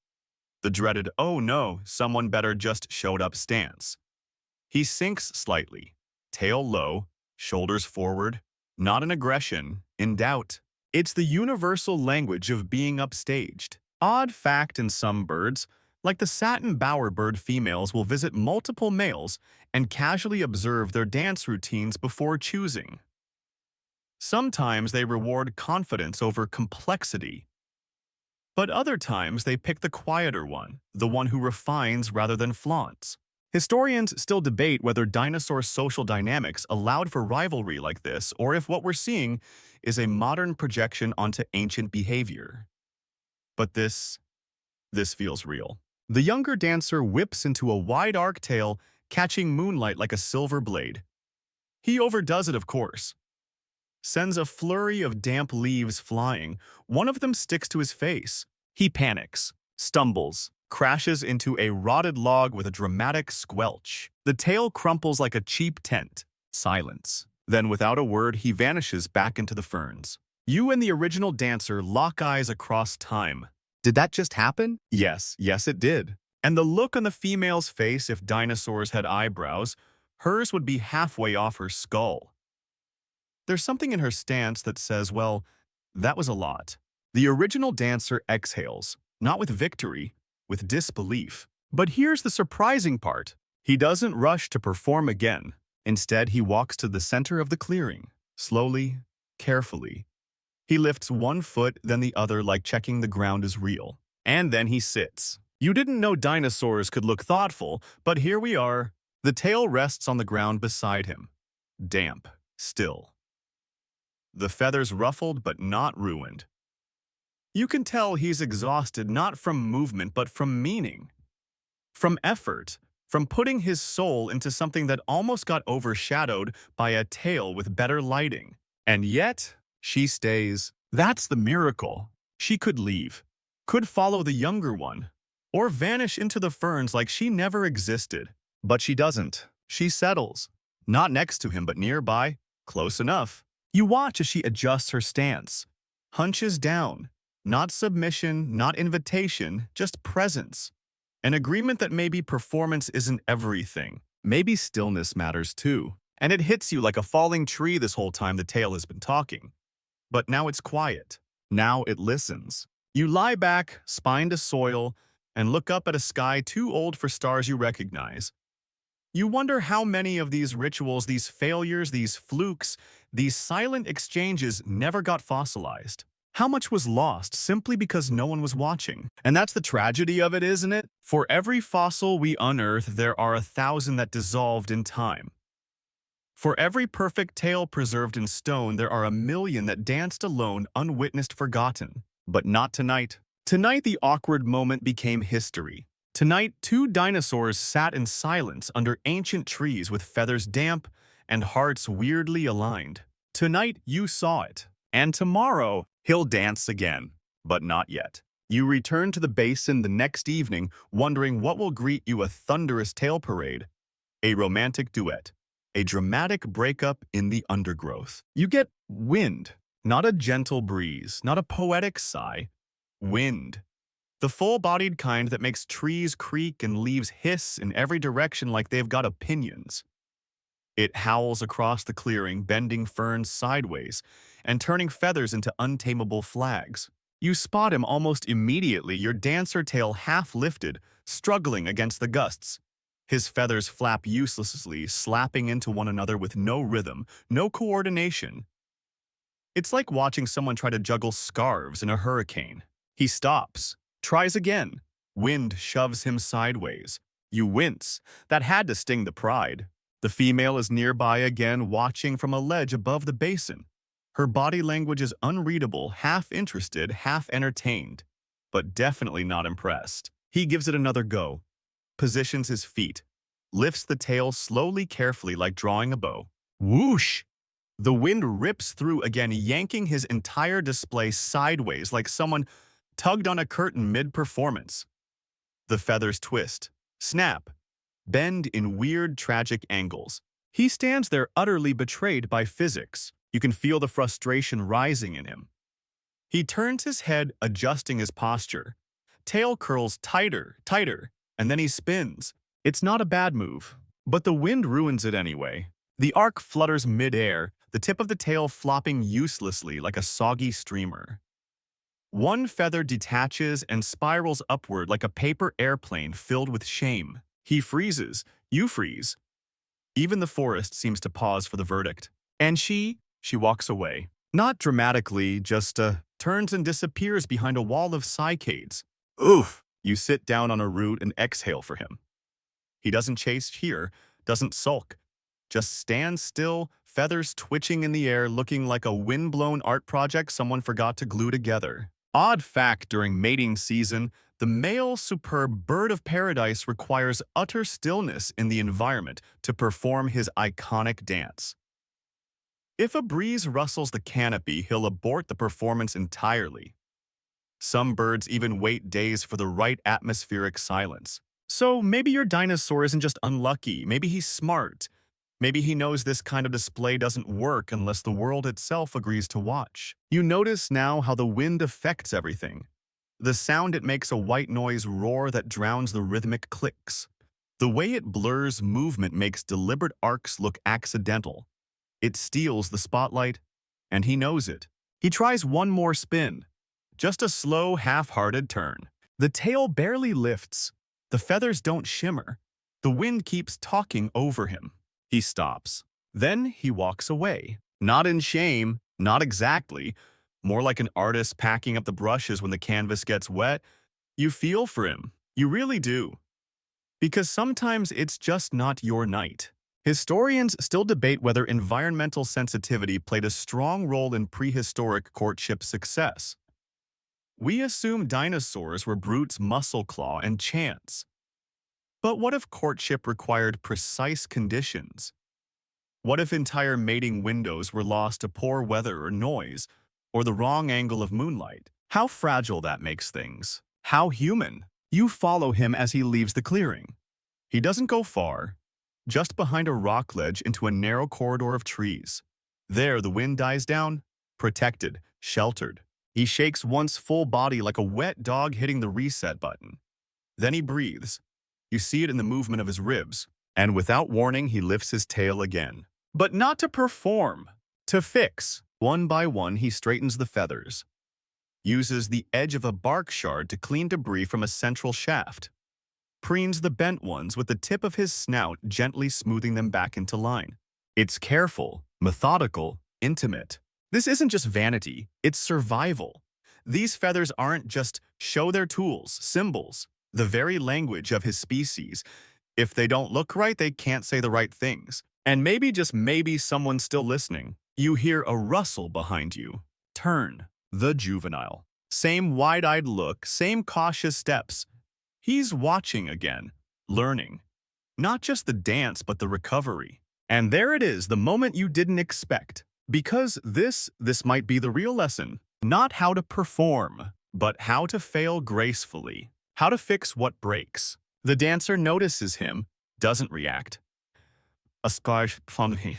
The dreaded, oh no, someone better just showed up stance. He sinks slightly, tail low, shoulders forward, not in aggression, in doubt. It's the universal language of being upstaged. Odd fact in some birds, Like the satin bowerbird, females will visit multiple males and casually observe their dance routines before choosing. Sometimes they reward confidence over complexity, but other times they pick the quieter one, the one who refines rather than flaunts. Historians still debate whether dinosaur social dynamics allowed for rivalry like this, or if what we're seeing is a modern projection onto ancient behavior. But this feels real. The younger dancer whips into a wide arc tail, catching moonlight like a silver blade. He overdoes it, of course. Sends a flurry of damp leaves flying. One of them sticks to his face. He panics, stumbles, crashes into a rotted log with a dramatic squelch. The tail crumples like a cheap tent. Silence. Then, without a word, he vanishes back into the ferns. You and the original dancer lock eyes across time. Did that just happen? Yes, it did. And the look on the female's face, if dinosaurs had eyebrows, hers would be halfway off her skull. There's something in her stance that says, well, that was a lot. The original dancer exhales, not with victory, with disbelief. But here's the surprising part. He doesn't rush to perform again. Instead, he walks to the center of the clearing, slowly, carefully. He lifts one foot, then the other, like checking the ground is real. And then he sits. You didn't know dinosaurs could look thoughtful, but here we are. The tail rests on the ground beside him. Damp, still. The feathers ruffled but not ruined. You can tell he's exhausted not from movement but from meaning. From effort. From putting his soul into something that almost got overshadowed by a tail with better lighting. And yet, she stays. That's the miracle. She could leave, could follow the younger one, or vanish into the ferns like she never existed. But she doesn't. She settles. Not next to him, but nearby. Close enough. You watch as she adjusts her stance. Hunches down. Not submission, not invitation, just presence. An agreement that maybe performance isn't everything. Maybe stillness matters too. And it hits you like a falling tree this whole time the tail has been talking. But now it's quiet. Now it listens. You lie back, spine to soil, and look up at a sky too old for stars you recognize. You wonder how many of these rituals, these failures, these flukes, these silent exchanges never got fossilized. How much was lost simply because no one was watching? And that's the tragedy of it, isn't it? For every fossil we unearth, there are 1,000 that dissolved in time. For every perfect tale preserved in stone, there are 1,000,000 that danced alone, unwitnessed, forgotten. But not tonight. Tonight, the awkward moment became history. Tonight, 2 dinosaurs sat in silence under ancient trees with feathers damp and hearts weirdly aligned. Tonight, you saw it. And tomorrow, he'll dance again. But not yet. You return to the basin the next evening, wondering what will greet you: a thunderous tail parade, a romantic duet, a dramatic breakup in the undergrowth. You get wind, not a gentle breeze, not a poetic sigh. Wind. The full-bodied kind that makes trees creak and leaves hiss in every direction like they've got opinions. It howls across the clearing, bending ferns sideways and turning feathers into untamable flags. You spot him almost immediately, your dancer tail half lifted, struggling against the gusts. His feathers flap uselessly, slapping into one another with no rhythm, no coordination. It's like watching someone try to juggle scarves in a hurricane. He stops, tries again. Wind shoves him sideways. You wince. That had to sting the pride. The female is nearby again, watching from a ledge above the basin. Her body language is unreadable, half interested, half entertained, but definitely not impressed. He gives it another go, positions his feet, lifts the tail slowly, carefully, like drawing a bow. Whoosh! The wind rips through again, yanking his entire display sideways like someone tugged on a curtain mid-performance. The feathers twist, snap, bend in weird, tragic angles. He stands there utterly betrayed by physics. You can feel the frustration rising in him. He turns his head, adjusting his posture. Tail curls tighter, tighter, and then he spins. It's not a bad move, but the wind ruins it anyway. The arc flutters mid-air, the tip of the tail flopping uselessly like a soggy streamer. One feather detaches and spirals upward like a paper airplane filled with shame. He freezes. You freeze. Even the forest seems to pause for the verdict. And she walks away. Not dramatically, just turns and disappears behind a wall of cycads. Oof! You sit down on a root and exhale for him. He doesn't chase here, doesn't sulk. Just stands still, feathers twitching in the air, looking like a wind-blown art project someone forgot to glue together. Odd fact during mating season, the male superb bird of paradise requires utter stillness in the environment to perform his iconic dance. If a breeze rustles the canopy, he'll abort the performance entirely. Some birds even wait days for the right atmospheric silence. So maybe your dinosaur isn't just unlucky, maybe he's smart. Maybe he knows this kind of display doesn't work unless the world itself agrees to watch. You notice now how the wind affects everything. The sound it makes a white noise roar that drowns the rhythmic clicks. The way it blurs movement makes deliberate arcs look accidental. It steals the spotlight, and he knows it. He tries one more spin. Just a slow, half-hearted turn. The tail barely lifts. The feathers don't shimmer. The wind keeps talking over him. He stops. Then he walks away. Not in shame, not exactly. More like an artist packing up the brushes when the canvas gets wet. You feel for him. You really do. Because sometimes it's just not your night. Historians still debate whether environmental sensitivity played a strong role in prehistoric courtship success. We assume dinosaurs were brutes' muscle claw and chance. But what if courtship required precise conditions? What if entire mating windows were lost to poor weather or noise, or the wrong angle of moonlight? How fragile that makes things. How human. You follow him as he leaves the clearing. He doesn't go far, just behind a rock ledge into a narrow corridor of trees. There, the wind dies down, protected, sheltered. He shakes once full body like a wet dog hitting the reset button. Then he breathes. You see it in the movement of his ribs, and without warning, he lifts his tail again. But not to perform, to fix. One by one, he straightens the feathers, uses the edge of a bark shard to clean debris from a central shaft, preens the bent ones with the tip of his snout, gently smoothing them back into line. It's careful, methodical, intimate. This isn't just vanity, it's survival. These feathers aren't just show their tools, symbols, the very language of his species. If they don't look right, they can't say the right things. And maybe, just maybe, someone's still listening. You hear a rustle behind you. Turn. The juvenile. Same wide-eyed look, same cautious steps. He's watching again, learning. Not just the dance, but the recovery. And there it is, the moment you didn't expect. Because this might be the real lesson. Not how to perform, but how to fail gracefully. How to fix what breaks. The dancer notices him, doesn't react. A scarf from him.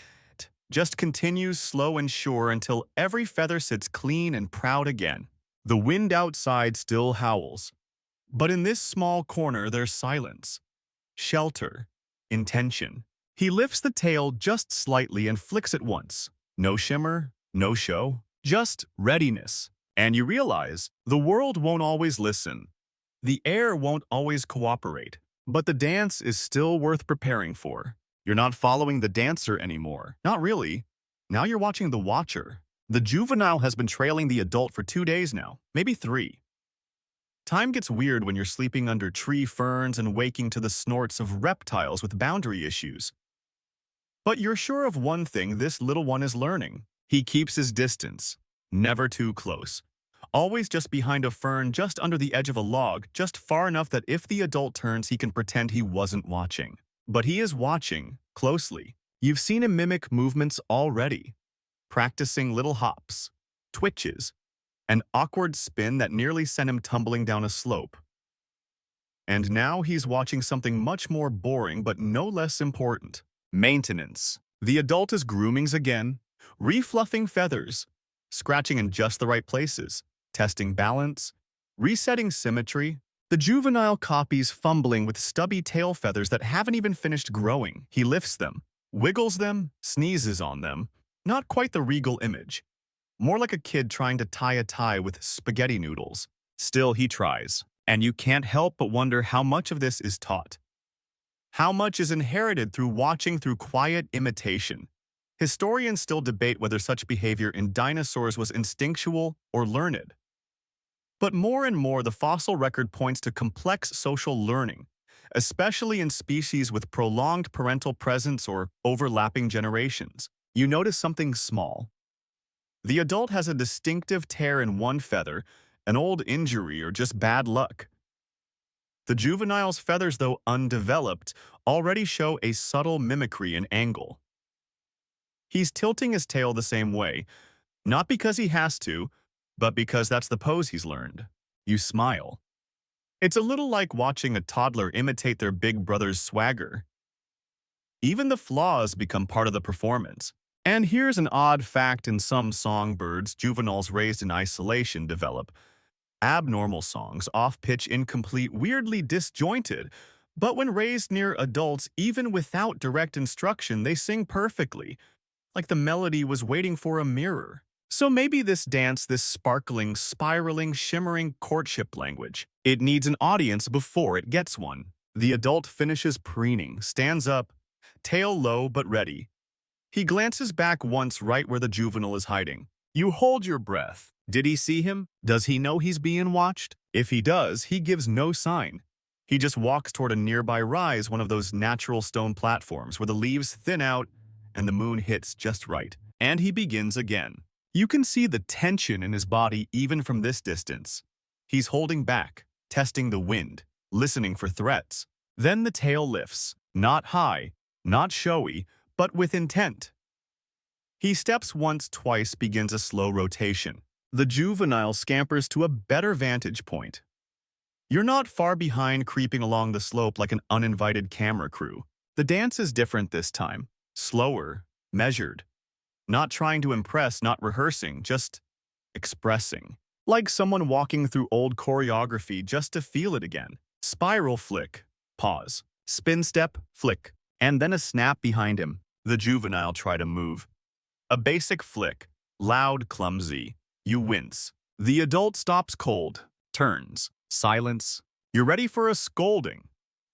Just continues slow and sure until every feather sits clean and proud again. The wind outside still howls. But in this small corner, there's silence. Shelter. Intention. He lifts the tail just slightly and flicks it once. No shimmer, no show, just readiness. And you realize the world won't always listen. The air won't always cooperate. But the dance is still worth preparing for. You're not following the dancer anymore. Not really. Now you're watching the watcher. The juvenile has been trailing the adult for 2 days now, maybe 3. Time gets weird when you're sleeping under tree ferns and waking to the snorts of reptiles with boundary issues. But you're sure of one thing, this little one is learning. He keeps his distance, never too close. Always just behind a fern, just under the edge of a log, just far enough that if the adult turns, he can pretend he wasn't watching. But he is watching, closely. You've seen him mimic movements already, practicing little hops, twitches, an awkward spin that nearly sent him tumbling down a slope. And now he's watching something much more boring but no less important. Maintenance. The adult is groomings again, refluffing feathers, scratching in just the right places, testing balance, resetting symmetry. The juvenile copies fumbling with stubby tail feathers that haven't even finished growing. He lifts them, wiggles them, sneezes on them. Not quite the regal image. more like a kid trying to tie a tie with spaghetti noodles. Still, he tries, and you can't help but wonder how much of this is taught. How much is inherited through watching through quiet imitation? Historians still debate whether such behavior in dinosaurs was instinctual or learned. But more and more, the fossil record points to complex social learning, especially in species with prolonged parental presence or overlapping generations. You notice something small. The adult has a distinctive tear in one feather, an old injury, or just bad luck. The juvenile's feathers, though undeveloped, already show a subtle mimicry and angle. He's tilting his tail the same way, not because he has to, but because that's the pose he's learned. You smile. It's a little like watching a toddler imitate their big brother's swagger. Even the flaws become part of the performance. And here's an odd fact: in some songbirds, juveniles raised in isolation develop abnormal songs, off-pitch, incomplete, weirdly disjointed. But when raised near adults, even without direct instruction, they sing perfectly, like the melody was waiting for a mirror. So maybe this dance, this sparkling, spiraling, shimmering courtship language, it needs an audience before it gets one. The adult finishes preening, stands up, tail low but ready. He glances back once, right where the juvenile is hiding. You hold your breath. Did he see him? Does he know he's being watched? If he does, he gives no sign. He just walks toward a nearby rise, one of those natural stone platforms where the leaves thin out and the moon hits just right. And he begins again. You can see the tension in his body even from this distance. He's holding back, testing the wind, listening for threats. Then the tail lifts, not high, not showy, but with intent. He steps once, twice, begins a slow rotation. The juvenile scampers to a better vantage point. You're not far behind, creeping along the slope like an uninvited camera crew. The dance is different this time. Slower, measured. Not trying to impress, not rehearsing, just expressing. Like someone walking through old choreography just to feel it again. Spiral flick, pause. Spin step, flick. And then a snap behind him. The juvenile try to move. A basic flick, loud, clumsy. You wince. The adult stops cold, turns, silence. You're ready for a scolding,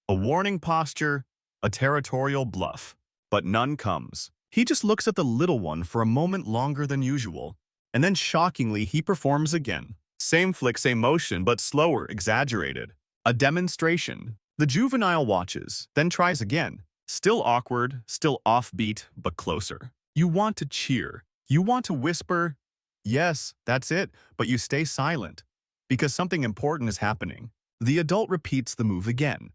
a warning posture, a territorial bluff. But none comes. He just looks at the little one for a moment longer than usual, and then shockingly he performs again. Same flick, same motion, but slower, exaggerated. A demonstration. The juvenile watches, then tries again. Still awkward, still offbeat, but closer. You want to cheer. You want to whisper, "Yes, that's it," but you stay silent, because something important is happening. The adult repeats the move again,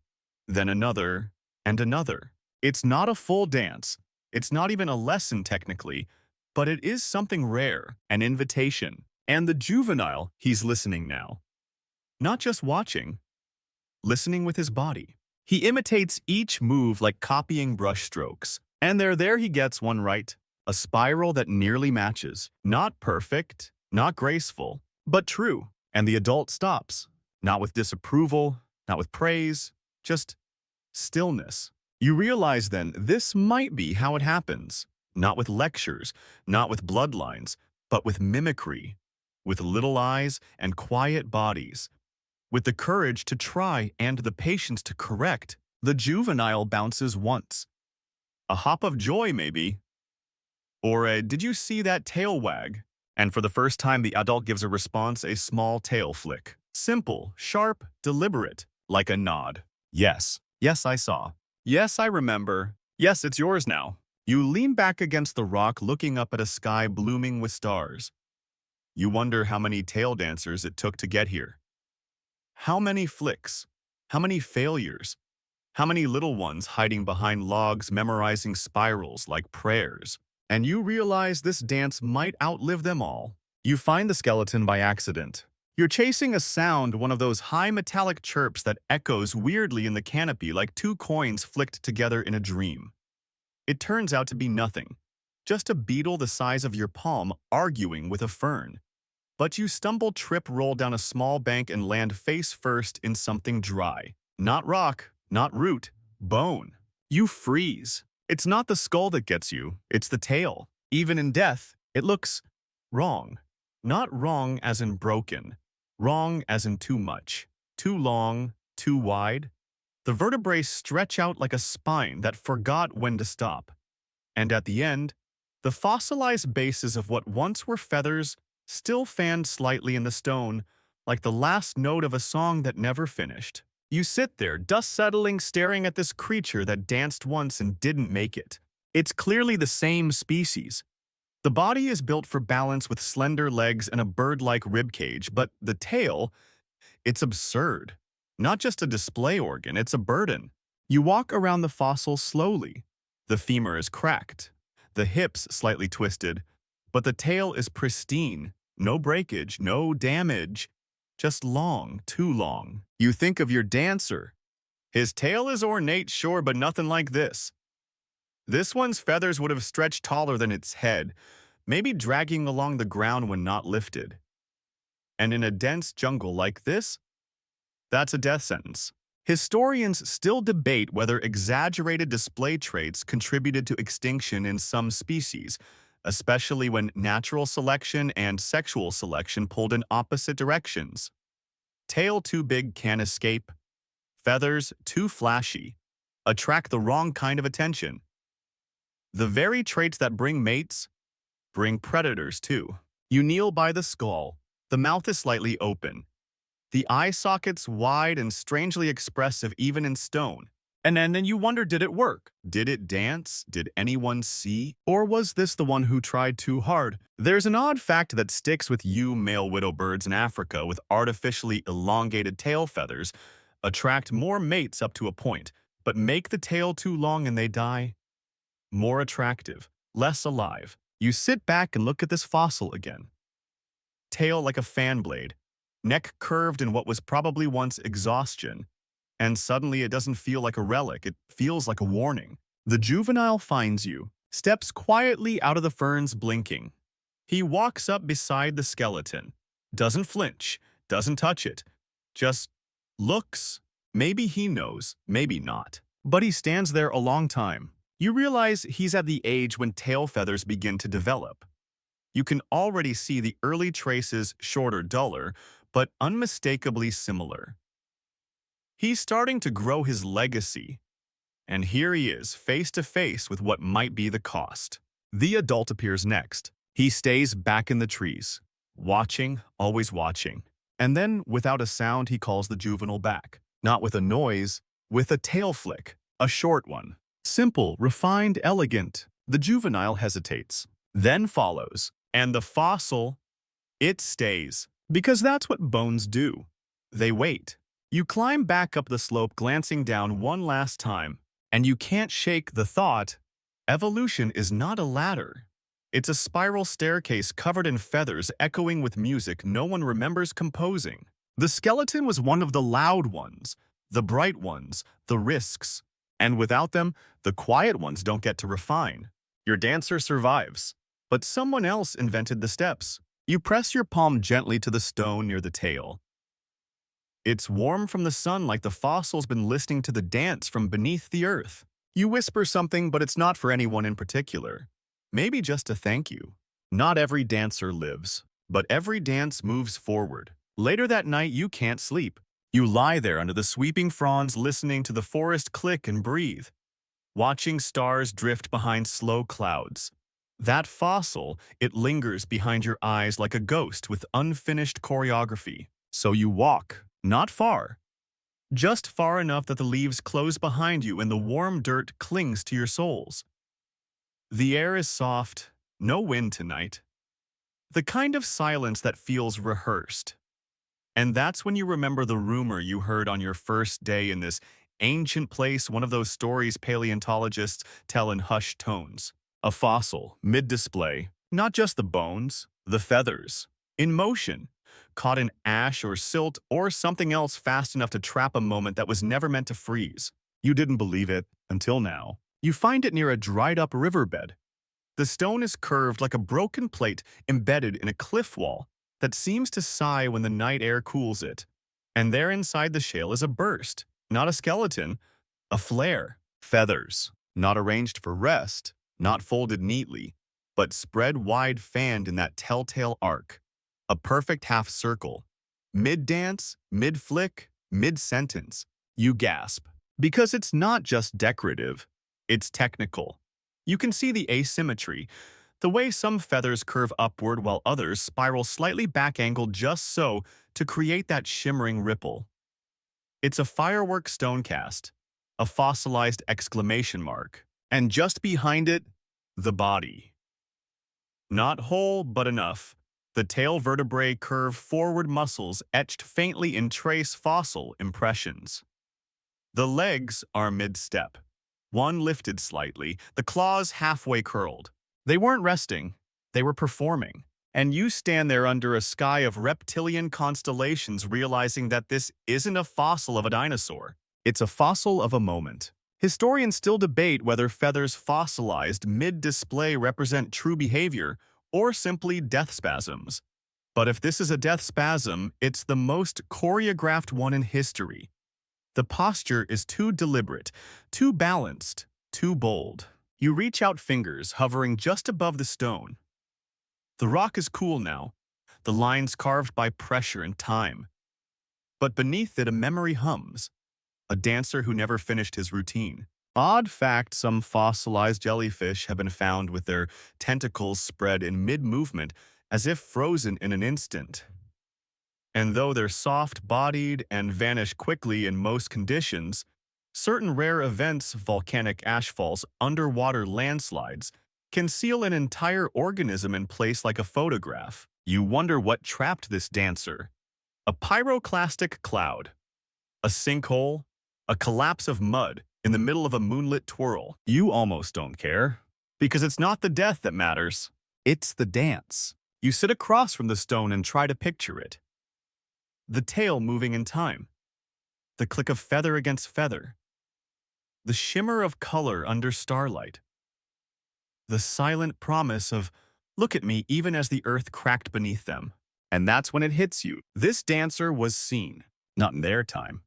then another, and another. It's not a full dance. It's not even a lesson technically, but it is something rare, an invitation. And the juvenile, he's listening now. Not just watching, listening with his body. He imitates each move like copying brushstrokes. And there he gets one right. A spiral that nearly matches. Not perfect, not graceful, but true. And the adult stops. Not with disapproval, not with praise, just stillness. You realize then this might be how it happens. Not with lectures, not with bloodlines, but with mimicry. With little eyes and quiet bodies. With the courage to try and the patience to correct. The juvenile bounces once. A hop of joy, maybe. Or a "did you see that tail wag?" And for the first time, the adult gives a response, a small tail flick. Simple, sharp, deliberate, like a nod. Yes, yes, I saw. Yes, I remember. Yes, it's yours now. You lean back against the rock, looking up at a sky blooming with stars. You wonder how many tail dancers it took to get here. How many flicks? How many failures? How many little ones hiding behind logs, memorizing spirals like prayers? And you realize this dance might outlive them all. You find the skeleton by accident. You're chasing a sound, one of those high metallic chirps that echoes weirdly in the canopy like two coins flicked together in a dream. It turns out to be nothing, just a beetle the size of your palm arguing with a fern. But you stumble, trip, roll down a small bank and land face first in something dry. Not rock, not root, bone. You freeze. It's not the skull that gets you, it's the tail. Even in death, it looks Wrong. Not wrong as in broken. Wrong as in too much. Too long, too wide. The vertebrae stretch out like a spine that forgot when to stop. And at the end, the fossilized bases of what once were feathers still fanned slightly in the stone, like the last note of a song that never finished. You sit there, dust settling, staring at this creature that danced once and didn't make it. It's clearly the same species. The body is built for balance with slender legs and a bird-like ribcage, but the tail, it's absurd. Not just a display organ, it's a burden. You walk around the fossil slowly. The femur is cracked, the hips slightly twisted, but the tail is pristine. No breakage, no damage. Just long, too long. You think of your dancer. His tail is ornate, sure, but nothing like this. This one's feathers would have stretched taller than its head, maybe dragging along the ground when not lifted. And in a dense jungle like this, that's a death sentence. Historians still debate whether exaggerated display traits contributed to extinction in some species, especially when natural selection and sexual selection pulled in opposite directions. Tail too big can't escape. Feathers too flashy attract the wrong kind of attention. The very traits that bring mates bring predators too. You kneel by the skull. The mouth is slightly open. The eye sockets wide and strangely expressive even in stone. And then you wonder, did it work? Did it dance? Did anyone see? Or was this the one who tried too hard? There's an odd fact that sticks with you male widow birds in Africa with artificially elongated tail feathers attract more mates up to a point, but make the tail too long and they die. More attractive, less alive. You sit back and look at this fossil again. Tail like a fan blade, neck curved in what was probably once exhaustion, and suddenly it doesn't feel like a relic, it feels like a warning. The juvenile finds you, steps quietly out of the ferns blinking. He walks up beside the skeleton, doesn't flinch, doesn't touch it, just looks. Maybe he knows, maybe not. But he stands there a long time. You realize he's at the age when tail feathers begin to develop. You can already see the early traces, shorter, duller, but unmistakably similar. He's starting to grow his legacy, and here he is, face to face with what might be the cost. The adult appears next. He stays back in the trees, watching, always watching. And then, without a sound, he calls the juvenile back. Not with a noise, with a tail flick, a short one. Simple, refined, elegant. The juvenile hesitates, then follows. And the fossil, it stays. Because that's what bones do. They wait. You climb back up the slope, glancing down one last time, and you can't shake the thought, evolution is not a ladder. It's a spiral staircase covered in feathers, echoing with music no one remembers composing. The skeleton was one of the loud ones, the bright ones, the risks. And without them, the quiet ones don't get to refine. Your dancer survives, but someone else invented the steps. You press your palm gently to the stone near the tail. It's warm from the sun, like the fossil's been listening to the dance from beneath the earth. You whisper something, but it's not for anyone in particular. Maybe just a thank you. Not every dancer lives, but every dance moves forward. Later that night, you can't sleep. You lie there under the sweeping fronds, listening to the forest click and breathe, watching stars drift behind slow clouds. That fossil, it lingers behind your eyes like a ghost with unfinished choreography. So you walk, not far, just far enough that the leaves close behind you and the warm dirt clings to your soles. The air is soft, no wind tonight. The kind of silence that feels rehearsed. And that's when you remember the rumor you heard on your first day in this ancient place, one of those stories paleontologists tell in hushed tones. A fossil, mid-display, not just the bones, the feathers, in motion, caught in ash or silt or something else fast enough to trap a moment that was never meant to freeze. You didn't believe it until now. You find it near a dried-up riverbed. The stone is curved like a broken plate embedded in a cliff wall that seems to sigh when the night air cools it. And there inside the shale is a burst, not a skeleton, a flare. Feathers, not arranged for rest, not folded neatly, but spread wide fanned in that telltale arc. A perfect half circle. Mid-dance, mid-flick, mid-sentence. You gasp. Because it's not just decorative, it's technical. You can see the asymmetry, the way some feathers curve upward while others spiral slightly back-angled just so to create that shimmering ripple. It's a firework stone cast, a fossilized exclamation mark, and just behind it, the body. Not whole, but enough. The tail vertebrae curve forward muscles etched faintly in trace fossil impressions. The legs are mid-step, one lifted slightly, the claws halfway curled. They weren't resting, they were performing. And you stand there under a sky of reptilian constellations realizing that this isn't a fossil of a dinosaur. It's a fossil of a moment. Historians still debate whether feathers fossilized mid-display represent true behavior or simply death spasms. But if this is a death spasm, it's the most choreographed one in history. The posture is too deliberate, too balanced, too bold. You reach out fingers hovering just above the stone. The rock is cool now, the lines carved by pressure and time. But beneath it a memory hums, a dancer who never finished his routine. Odd fact, some fossilized jellyfish have been found with their tentacles spread in mid-movement as if frozen in an instant. And though they're soft-bodied and vanish quickly in most conditions, certain rare events, volcanic ashfalls, underwater landslides, can seal an entire organism in place like a photograph. You wonder what trapped this dancer. A pyroclastic cloud, a sinkhole, a collapse of mud in the middle of a moonlit twirl. You almost don't care, because it's not the death that matters. It's the dance. You sit across from the stone and try to picture it. The tail moving in time, the click of feather against feather, the shimmer of color under starlight, the silent promise of, look at me even as the earth cracked beneath them. And that's when it hits you. This dancer was seen, not in their time.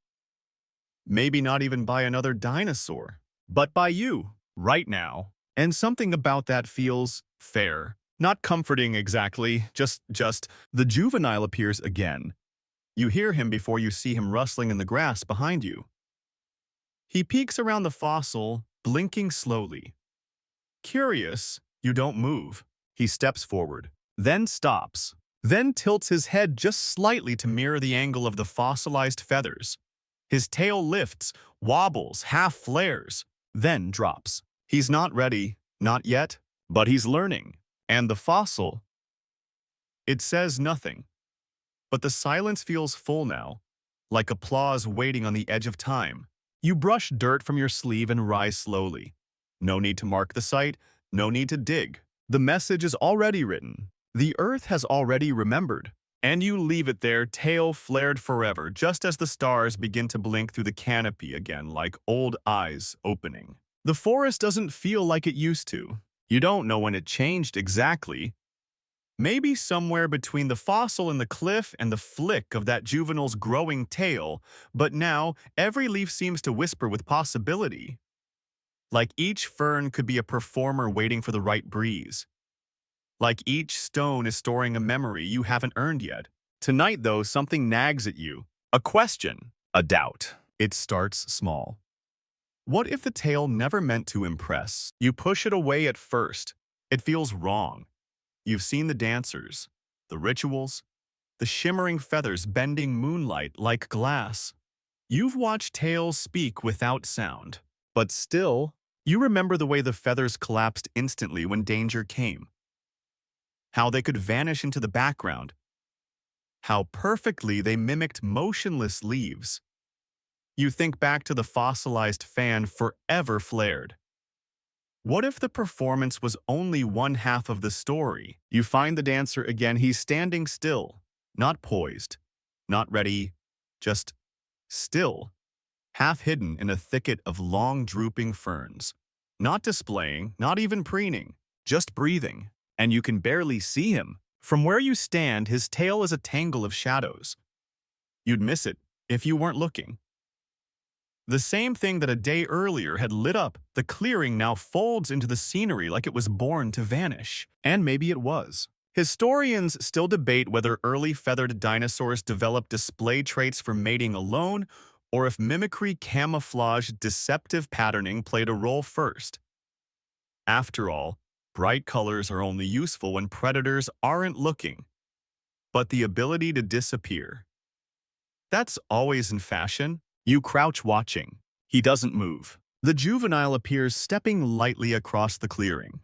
Maybe not even by another dinosaur, but by you, right now. And something about that feels fair. Not comforting exactly, just the juvenile appears again. You hear him before you see him rustling in the grass behind you. He peeks around the fossil, blinking slowly. Curious, you don't move. He steps forward, then stops, then tilts his head just slightly to mirror the angle of the fossilized feathers. His tail lifts, wobbles, half flares, then drops. He's not ready, not yet, but he's learning. And the fossil, it says nothing. But the silence feels full now, like applause waiting on the edge of time. You brush dirt from your sleeve and rise slowly. No need to mark the site, no need to dig. The message is already written. The earth has already remembered. And you leave it there, tail flared forever, just as the stars begin to blink through the canopy again like old eyes opening. The forest doesn't feel like it used to. You don't know when it changed exactly. Maybe somewhere between the fossil in the cliff and the flick of that juvenile's growing tail, but now every leaf seems to whisper with possibility. Like each fern could be a performer waiting for the right breeze. Like each stone is storing a memory you haven't earned yet. Tonight, though, something nags at you. A question, a doubt. It starts small. What if the tail never meant to impress? You push it away at first. It feels wrong. You've seen the dancers, the rituals, the shimmering feathers bending moonlight like glass. You've watched tails speak without sound. But still, you remember the way the feathers collapsed instantly when danger came. How they could vanish into the background. How perfectly they mimicked motionless leaves. You think back to the fossilized fan forever flared. What if the performance was only one half of the story? You find the dancer again. He's standing still, not poised, not ready, just still, half hidden in a thicket of long drooping ferns. Not displaying, not even preening, just breathing. And you can barely see him. From where you stand, his tail is a tangle of shadows. You'd miss it if you weren't looking. The same thing that a day earlier had lit up the clearing now folds into the scenery like it was born to vanish. And maybe it was. Historians still debate whether early feathered dinosaurs developed display traits for mating alone, or if mimicry, camouflage, deceptive patterning played a role first. After all, bright colors are only useful when predators aren't looking. But the ability to disappear, that's always in fashion. You crouch watching. He doesn't move. The juvenile appears stepping lightly across the clearing.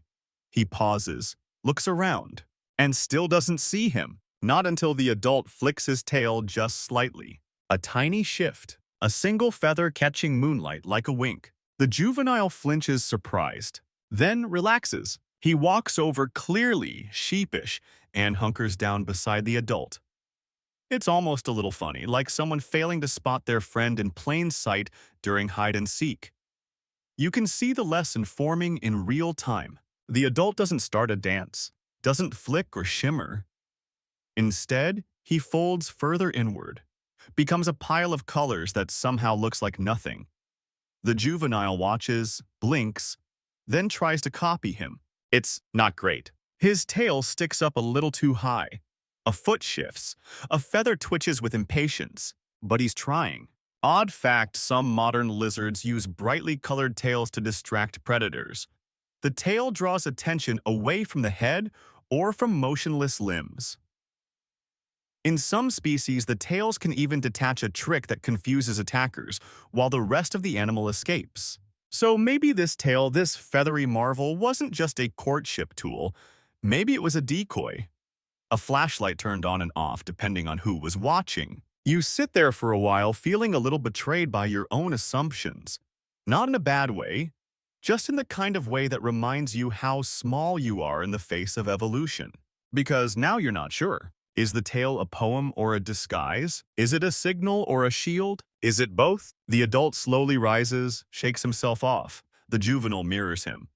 He pauses, looks around, and still doesn't see him. Not until the adult flicks his tail just slightly. A tiny shift, a single feather catching moonlight like a wink. The juvenile flinches surprised, then relaxes. He walks over clearly sheepish and hunkers down beside the adult. It's almost a little funny, like someone failing to spot their friend in plain sight during hide and seek. You can see the lesson forming in real time. The adult doesn't start a dance, doesn't flick or shimmer. Instead, he folds further inward, becomes a pile of colors that somehow looks like nothing. The juvenile watches, blinks, then tries to copy him. It's not great. His tail sticks up a little too high. A foot shifts. A feather twitches with impatience. But he's trying. Odd fact, some modern lizards use brightly colored tails to distract predators. The tail draws attention away from the head or from motionless limbs. In some species, the tails can even detach a trick that confuses attackers, while the rest of the animal escapes. So maybe this tail, this feathery marvel, wasn't just a courtship tool. Maybe it was a decoy. A flashlight turned on and off depending on who was watching. You sit there for a while feeling a little betrayed by your own assumptions. Not in a bad way, just in the kind of way that reminds you how small you are in the face of evolution. Because now you're not sure. Is the tail a poem or a disguise? Is it a signal or a shield? Is it both? The adult slowly rises, shakes himself off. The juvenile mirrors him.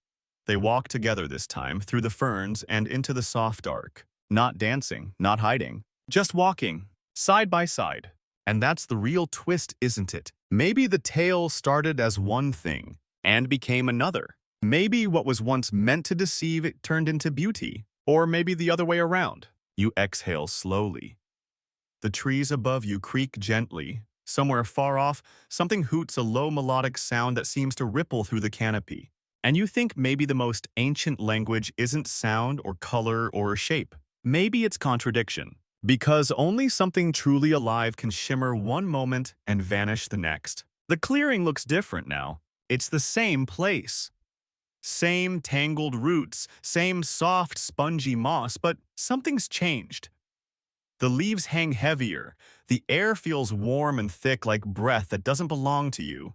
They walk together this time through the ferns and into the soft dark. Not dancing, not hiding, just walking, side by side. And that's the real twist, isn't it? Maybe the tail started as one thing and became another. Maybe what was once meant to deceive it turned into beauty. Or maybe the other way around. You exhale slowly. The trees above you creak gently. Somewhere far off, something hoots a low melodic sound that seems to ripple through the canopy. And you think maybe the most ancient language isn't sound or color or shape. Maybe it's contradiction, because only something truly alive can shimmer one moment and vanish the next. The clearing looks different now. It's the same place. Same tangled roots, same soft, spongy moss, but something's changed. The leaves hang heavier. The air feels warm and thick like breath that doesn't belong to you.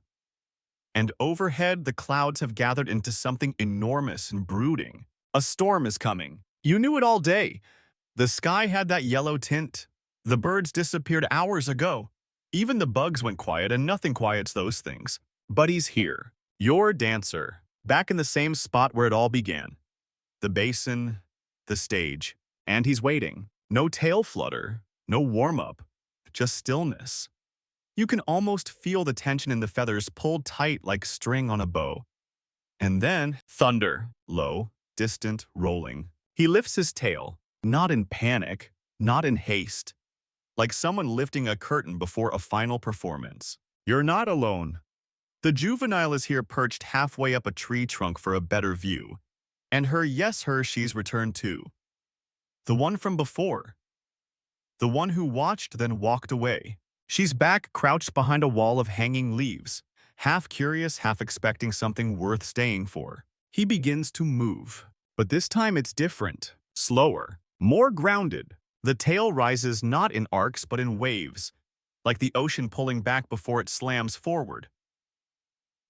And overhead, the clouds have gathered into something enormous and brooding. A storm is coming. You knew it all day. The sky had that yellow tint. The birds disappeared hours ago. Even the bugs went quiet, and nothing quiets those things. But he's here. Your dancer. Back in the same spot where it all began. The basin, the stage. And he's waiting. No tail flutter, no warm-up, just stillness. You can almost feel the tension in the feathers pulled tight like string on a bow. And then, thunder, low, distant, rolling. He lifts his tail, not in panic, not in haste, like someone lifting a curtain before a final performance. You're not alone. The juvenile is here perched halfway up a tree trunk for a better view. And her she's returned too. The one from before. The one who watched then walked away. She's back, crouched behind a wall of hanging leaves, half curious, half expecting something worth staying for. He begins to move, but this time it's different, slower, more grounded. The tail rises not in arcs but in waves, like the ocean pulling back before it slams forward.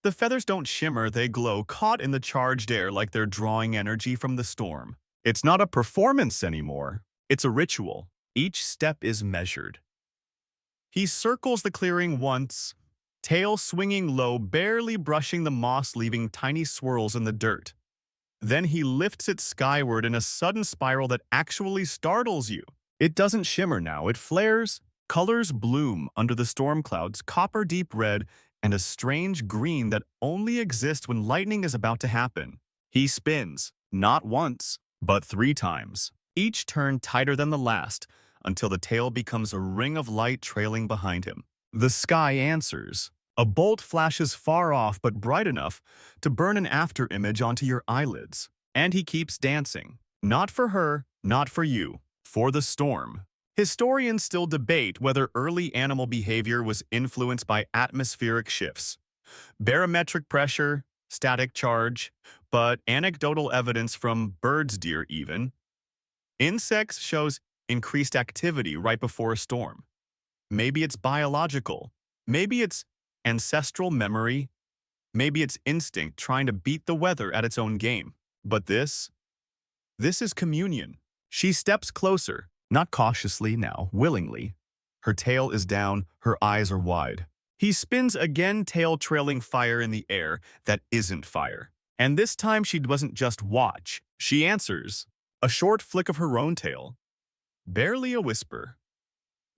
The feathers don't shimmer, they glow, caught in the charged air like they're drawing energy from the storm. It's not a performance anymore. It's a ritual. Each step is measured. He circles the clearing once, tail swinging low, barely brushing the moss, leaving tiny swirls in the dirt. Then he lifts it skyward in a sudden spiral that actually startles you. It doesn't shimmer now, it flares. Colors bloom under the storm clouds, copper deep red, and a strange green that only exists when lightning is about to happen. He spins, not once, but 3 times, each turn tighter than the last, until the tail becomes a ring of light trailing behind him. The sky answers. A bolt flashes far off but bright enough to burn an afterimage onto your eyelids. And he keeps dancing. Not for her, not for you, for the storm. Historians still debate whether early animal behavior was influenced by atmospheric shifts, barometric pressure, static charge, but anecdotal evidence from birds, deer even. Insects shows increased activity right before a storm. Maybe it's biological. Maybe it's ancestral memory. Maybe it's instinct trying to beat the weather at its own game. But this is communion. She steps closer, not cautiously now, willingly. Her tail is down, her eyes are wide. He spins again, tail trailing fire in the air that isn't fire. And this time she doesn't just watch, she answers. A short flick of her own tail. Barely a whisper,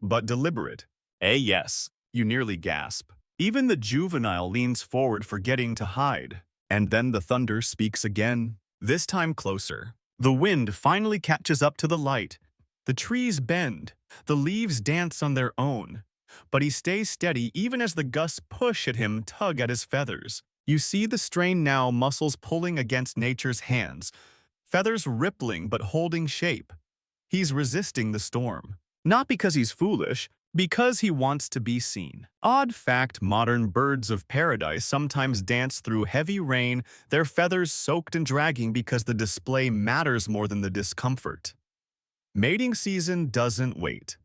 but deliberate. Yes, you nearly gasp. Even the juvenile leans forward, forgetting to hide. And then the thunder speaks again, this time closer. The wind finally catches up to the light. The trees bend, the leaves dance on their own. But he stays steady even as the gusts push at him, tug at his feathers. You see the strain now, muscles pulling against nature's hands, feathers rippling but holding shape. He's resisting the storm. Not because he's foolish, because he wants to be seen. Odd fact, modern birds of paradise sometimes dance through heavy rain, their feathers soaked and dragging because the display matters more than the discomfort. Mating season doesn't wait.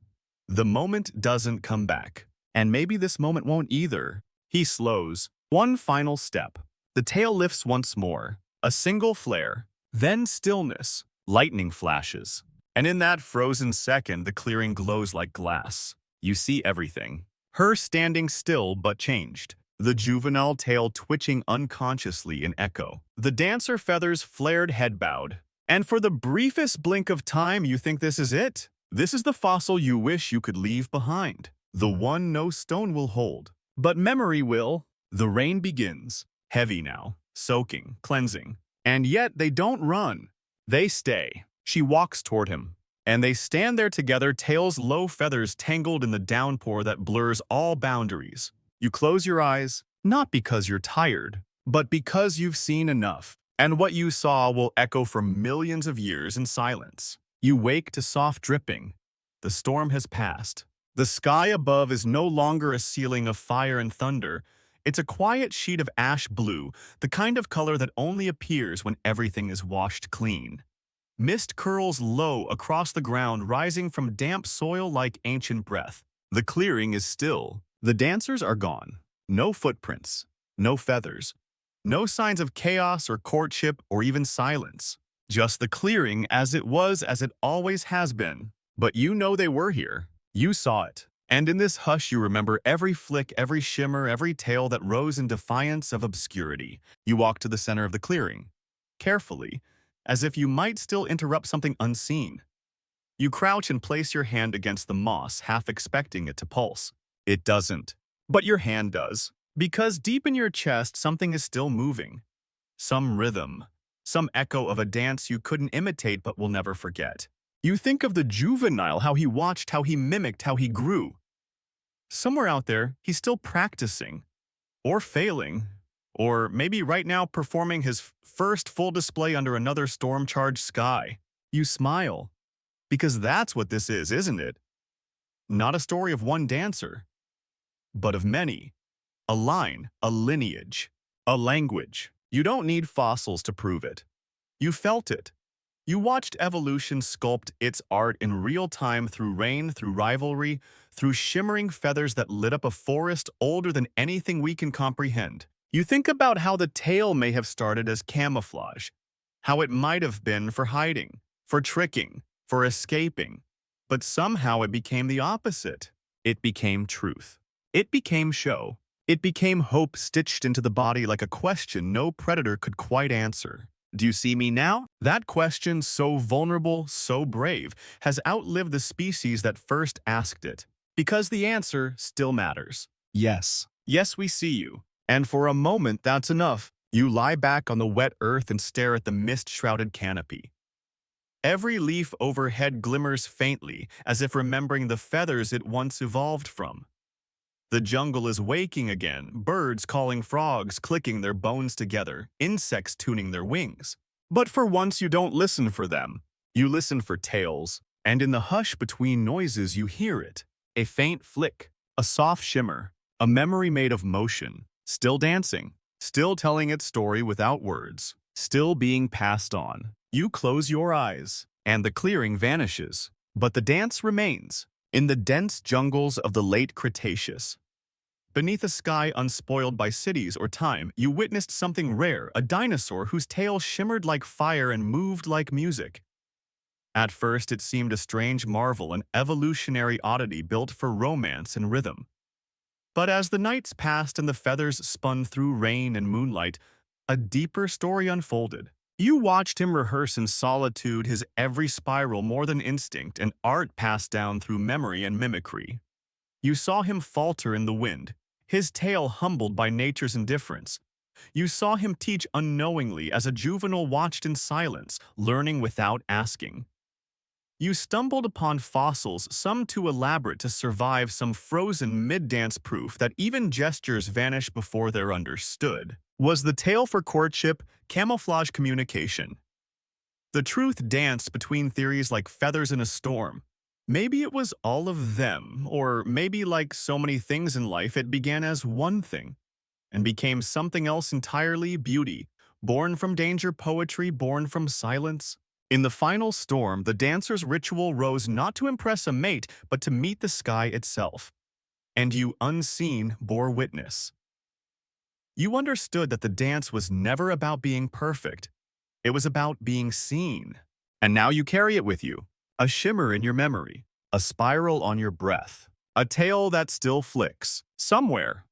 The moment doesn't come back. And maybe this moment won't either. He slows. One final step. The tail lifts once more. A single flare. Then stillness. Lightning flashes. And in that frozen second, the clearing glows like glass. You see everything. Her standing still but changed. The juvenile tail twitching unconsciously in echo. The dancer feathers flared, head bowed. And for the briefest blink of time, you think this is it. This is the fossil you wish you could leave behind. The one no stone will hold. But memory will. The rain begins. Heavy now. Soaking. Cleansing. And yet they don't run. They stay. She walks toward him. And they stand there together, tails low, feathers tangled in the downpour that blurs all boundaries. You close your eyes, not because you're tired, but because you've seen enough. And what you saw will echo for millions of years in silence. You wake to soft dripping. The storm has passed. The sky above is no longer a ceiling of fire and thunder. It's a quiet sheet of ash blue, the kind of color that only appears when everything is washed clean. Mist curls low across the ground, rising from damp soil like ancient breath. The clearing is still. The dancers are gone. No footprints. No feathers. No signs of chaos or courtship or even silence. Just the clearing as it was, as it always has been. But you know they were here. You saw it. And in this hush you remember every flick, every shimmer, every tail that rose in defiance of obscurity. You walk to the center of the clearing. Carefully, as if you might still interrupt something unseen. You crouch and place your hand against the moss, half expecting it to pulse. It doesn't. But your hand does. Because deep in your chest, something is still moving. Some rhythm. Some echo of a dance you couldn't imitate but will never forget. You think of the juvenile, how he watched, how he mimicked, how he grew. Somewhere out there, he's still practicing. Or failing. Or maybe right now performing his first full display under another storm-charged sky. You smile. Because that's what this is, isn't it? Not a story of one dancer, but of many. A line, a lineage, a language. You don't need fossils to prove it. You felt it. You watched evolution sculpt its art in real time through rain, through rivalry, through shimmering feathers that lit up a forest older than anything we can comprehend. You think about how the tail may have started as camouflage, how it might have been for hiding, for tricking, for escaping, but somehow it became the opposite. It became truth. It became show. It became hope stitched into the body like a question no predator could quite answer. Do you see me now? That question, so vulnerable, so brave, has outlived the species that first asked it, because the answer still matters. Yes. Yes, we see you. And for a moment, that's enough. You lie back on the wet earth and stare at the mist-shrouded canopy. Every leaf overhead glimmers faintly, as if remembering the feathers it once evolved from. The jungle is waking again, birds calling, frogs clicking their bones together, insects tuning their wings. But for once you don't listen for them. You listen for tales, and in the hush between noises you hear it. A faint flick, a soft shimmer, a memory made of motion, still dancing, still telling its story without words, still being passed on. You close your eyes, and the clearing vanishes. But the dance remains, in the dense jungles of the late Cretaceous. Beneath a sky unspoiled by cities or time, you witnessed something rare, a dinosaur whose tail shimmered like fire and moved like music. At first it seemed a strange marvel, an evolutionary oddity built for romance and rhythm. But as the nights passed and the feathers spun through rain and moonlight, a deeper story unfolded. You watched him rehearse in solitude, his every spiral more than instinct, and art passed down through memory and mimicry. You saw him falter in the wind, his tail humbled by nature's indifference. You saw him teach unknowingly as a juvenile watched in silence, learning without asking. You stumbled upon fossils, some too elaborate to survive, some frozen mid-dance, proof that even gestures vanish before they're understood. Was the tale for courtship, camouflage communication? The truth danced between theories like feathers in a storm. Maybe it was all of them, or maybe like so many things in life, it began as one thing and became something else entirely: beauty, born from danger, poetry, born from silence. In the final storm, the dancer's ritual rose not to impress a mate, but to meet the sky itself. And you, unseen, bore witness. You understood that the dance was never about being perfect. It was about being seen. And now you carry it with you. A shimmer in your memory, a spiral on your breath, a tail that still flicks. Somewhere,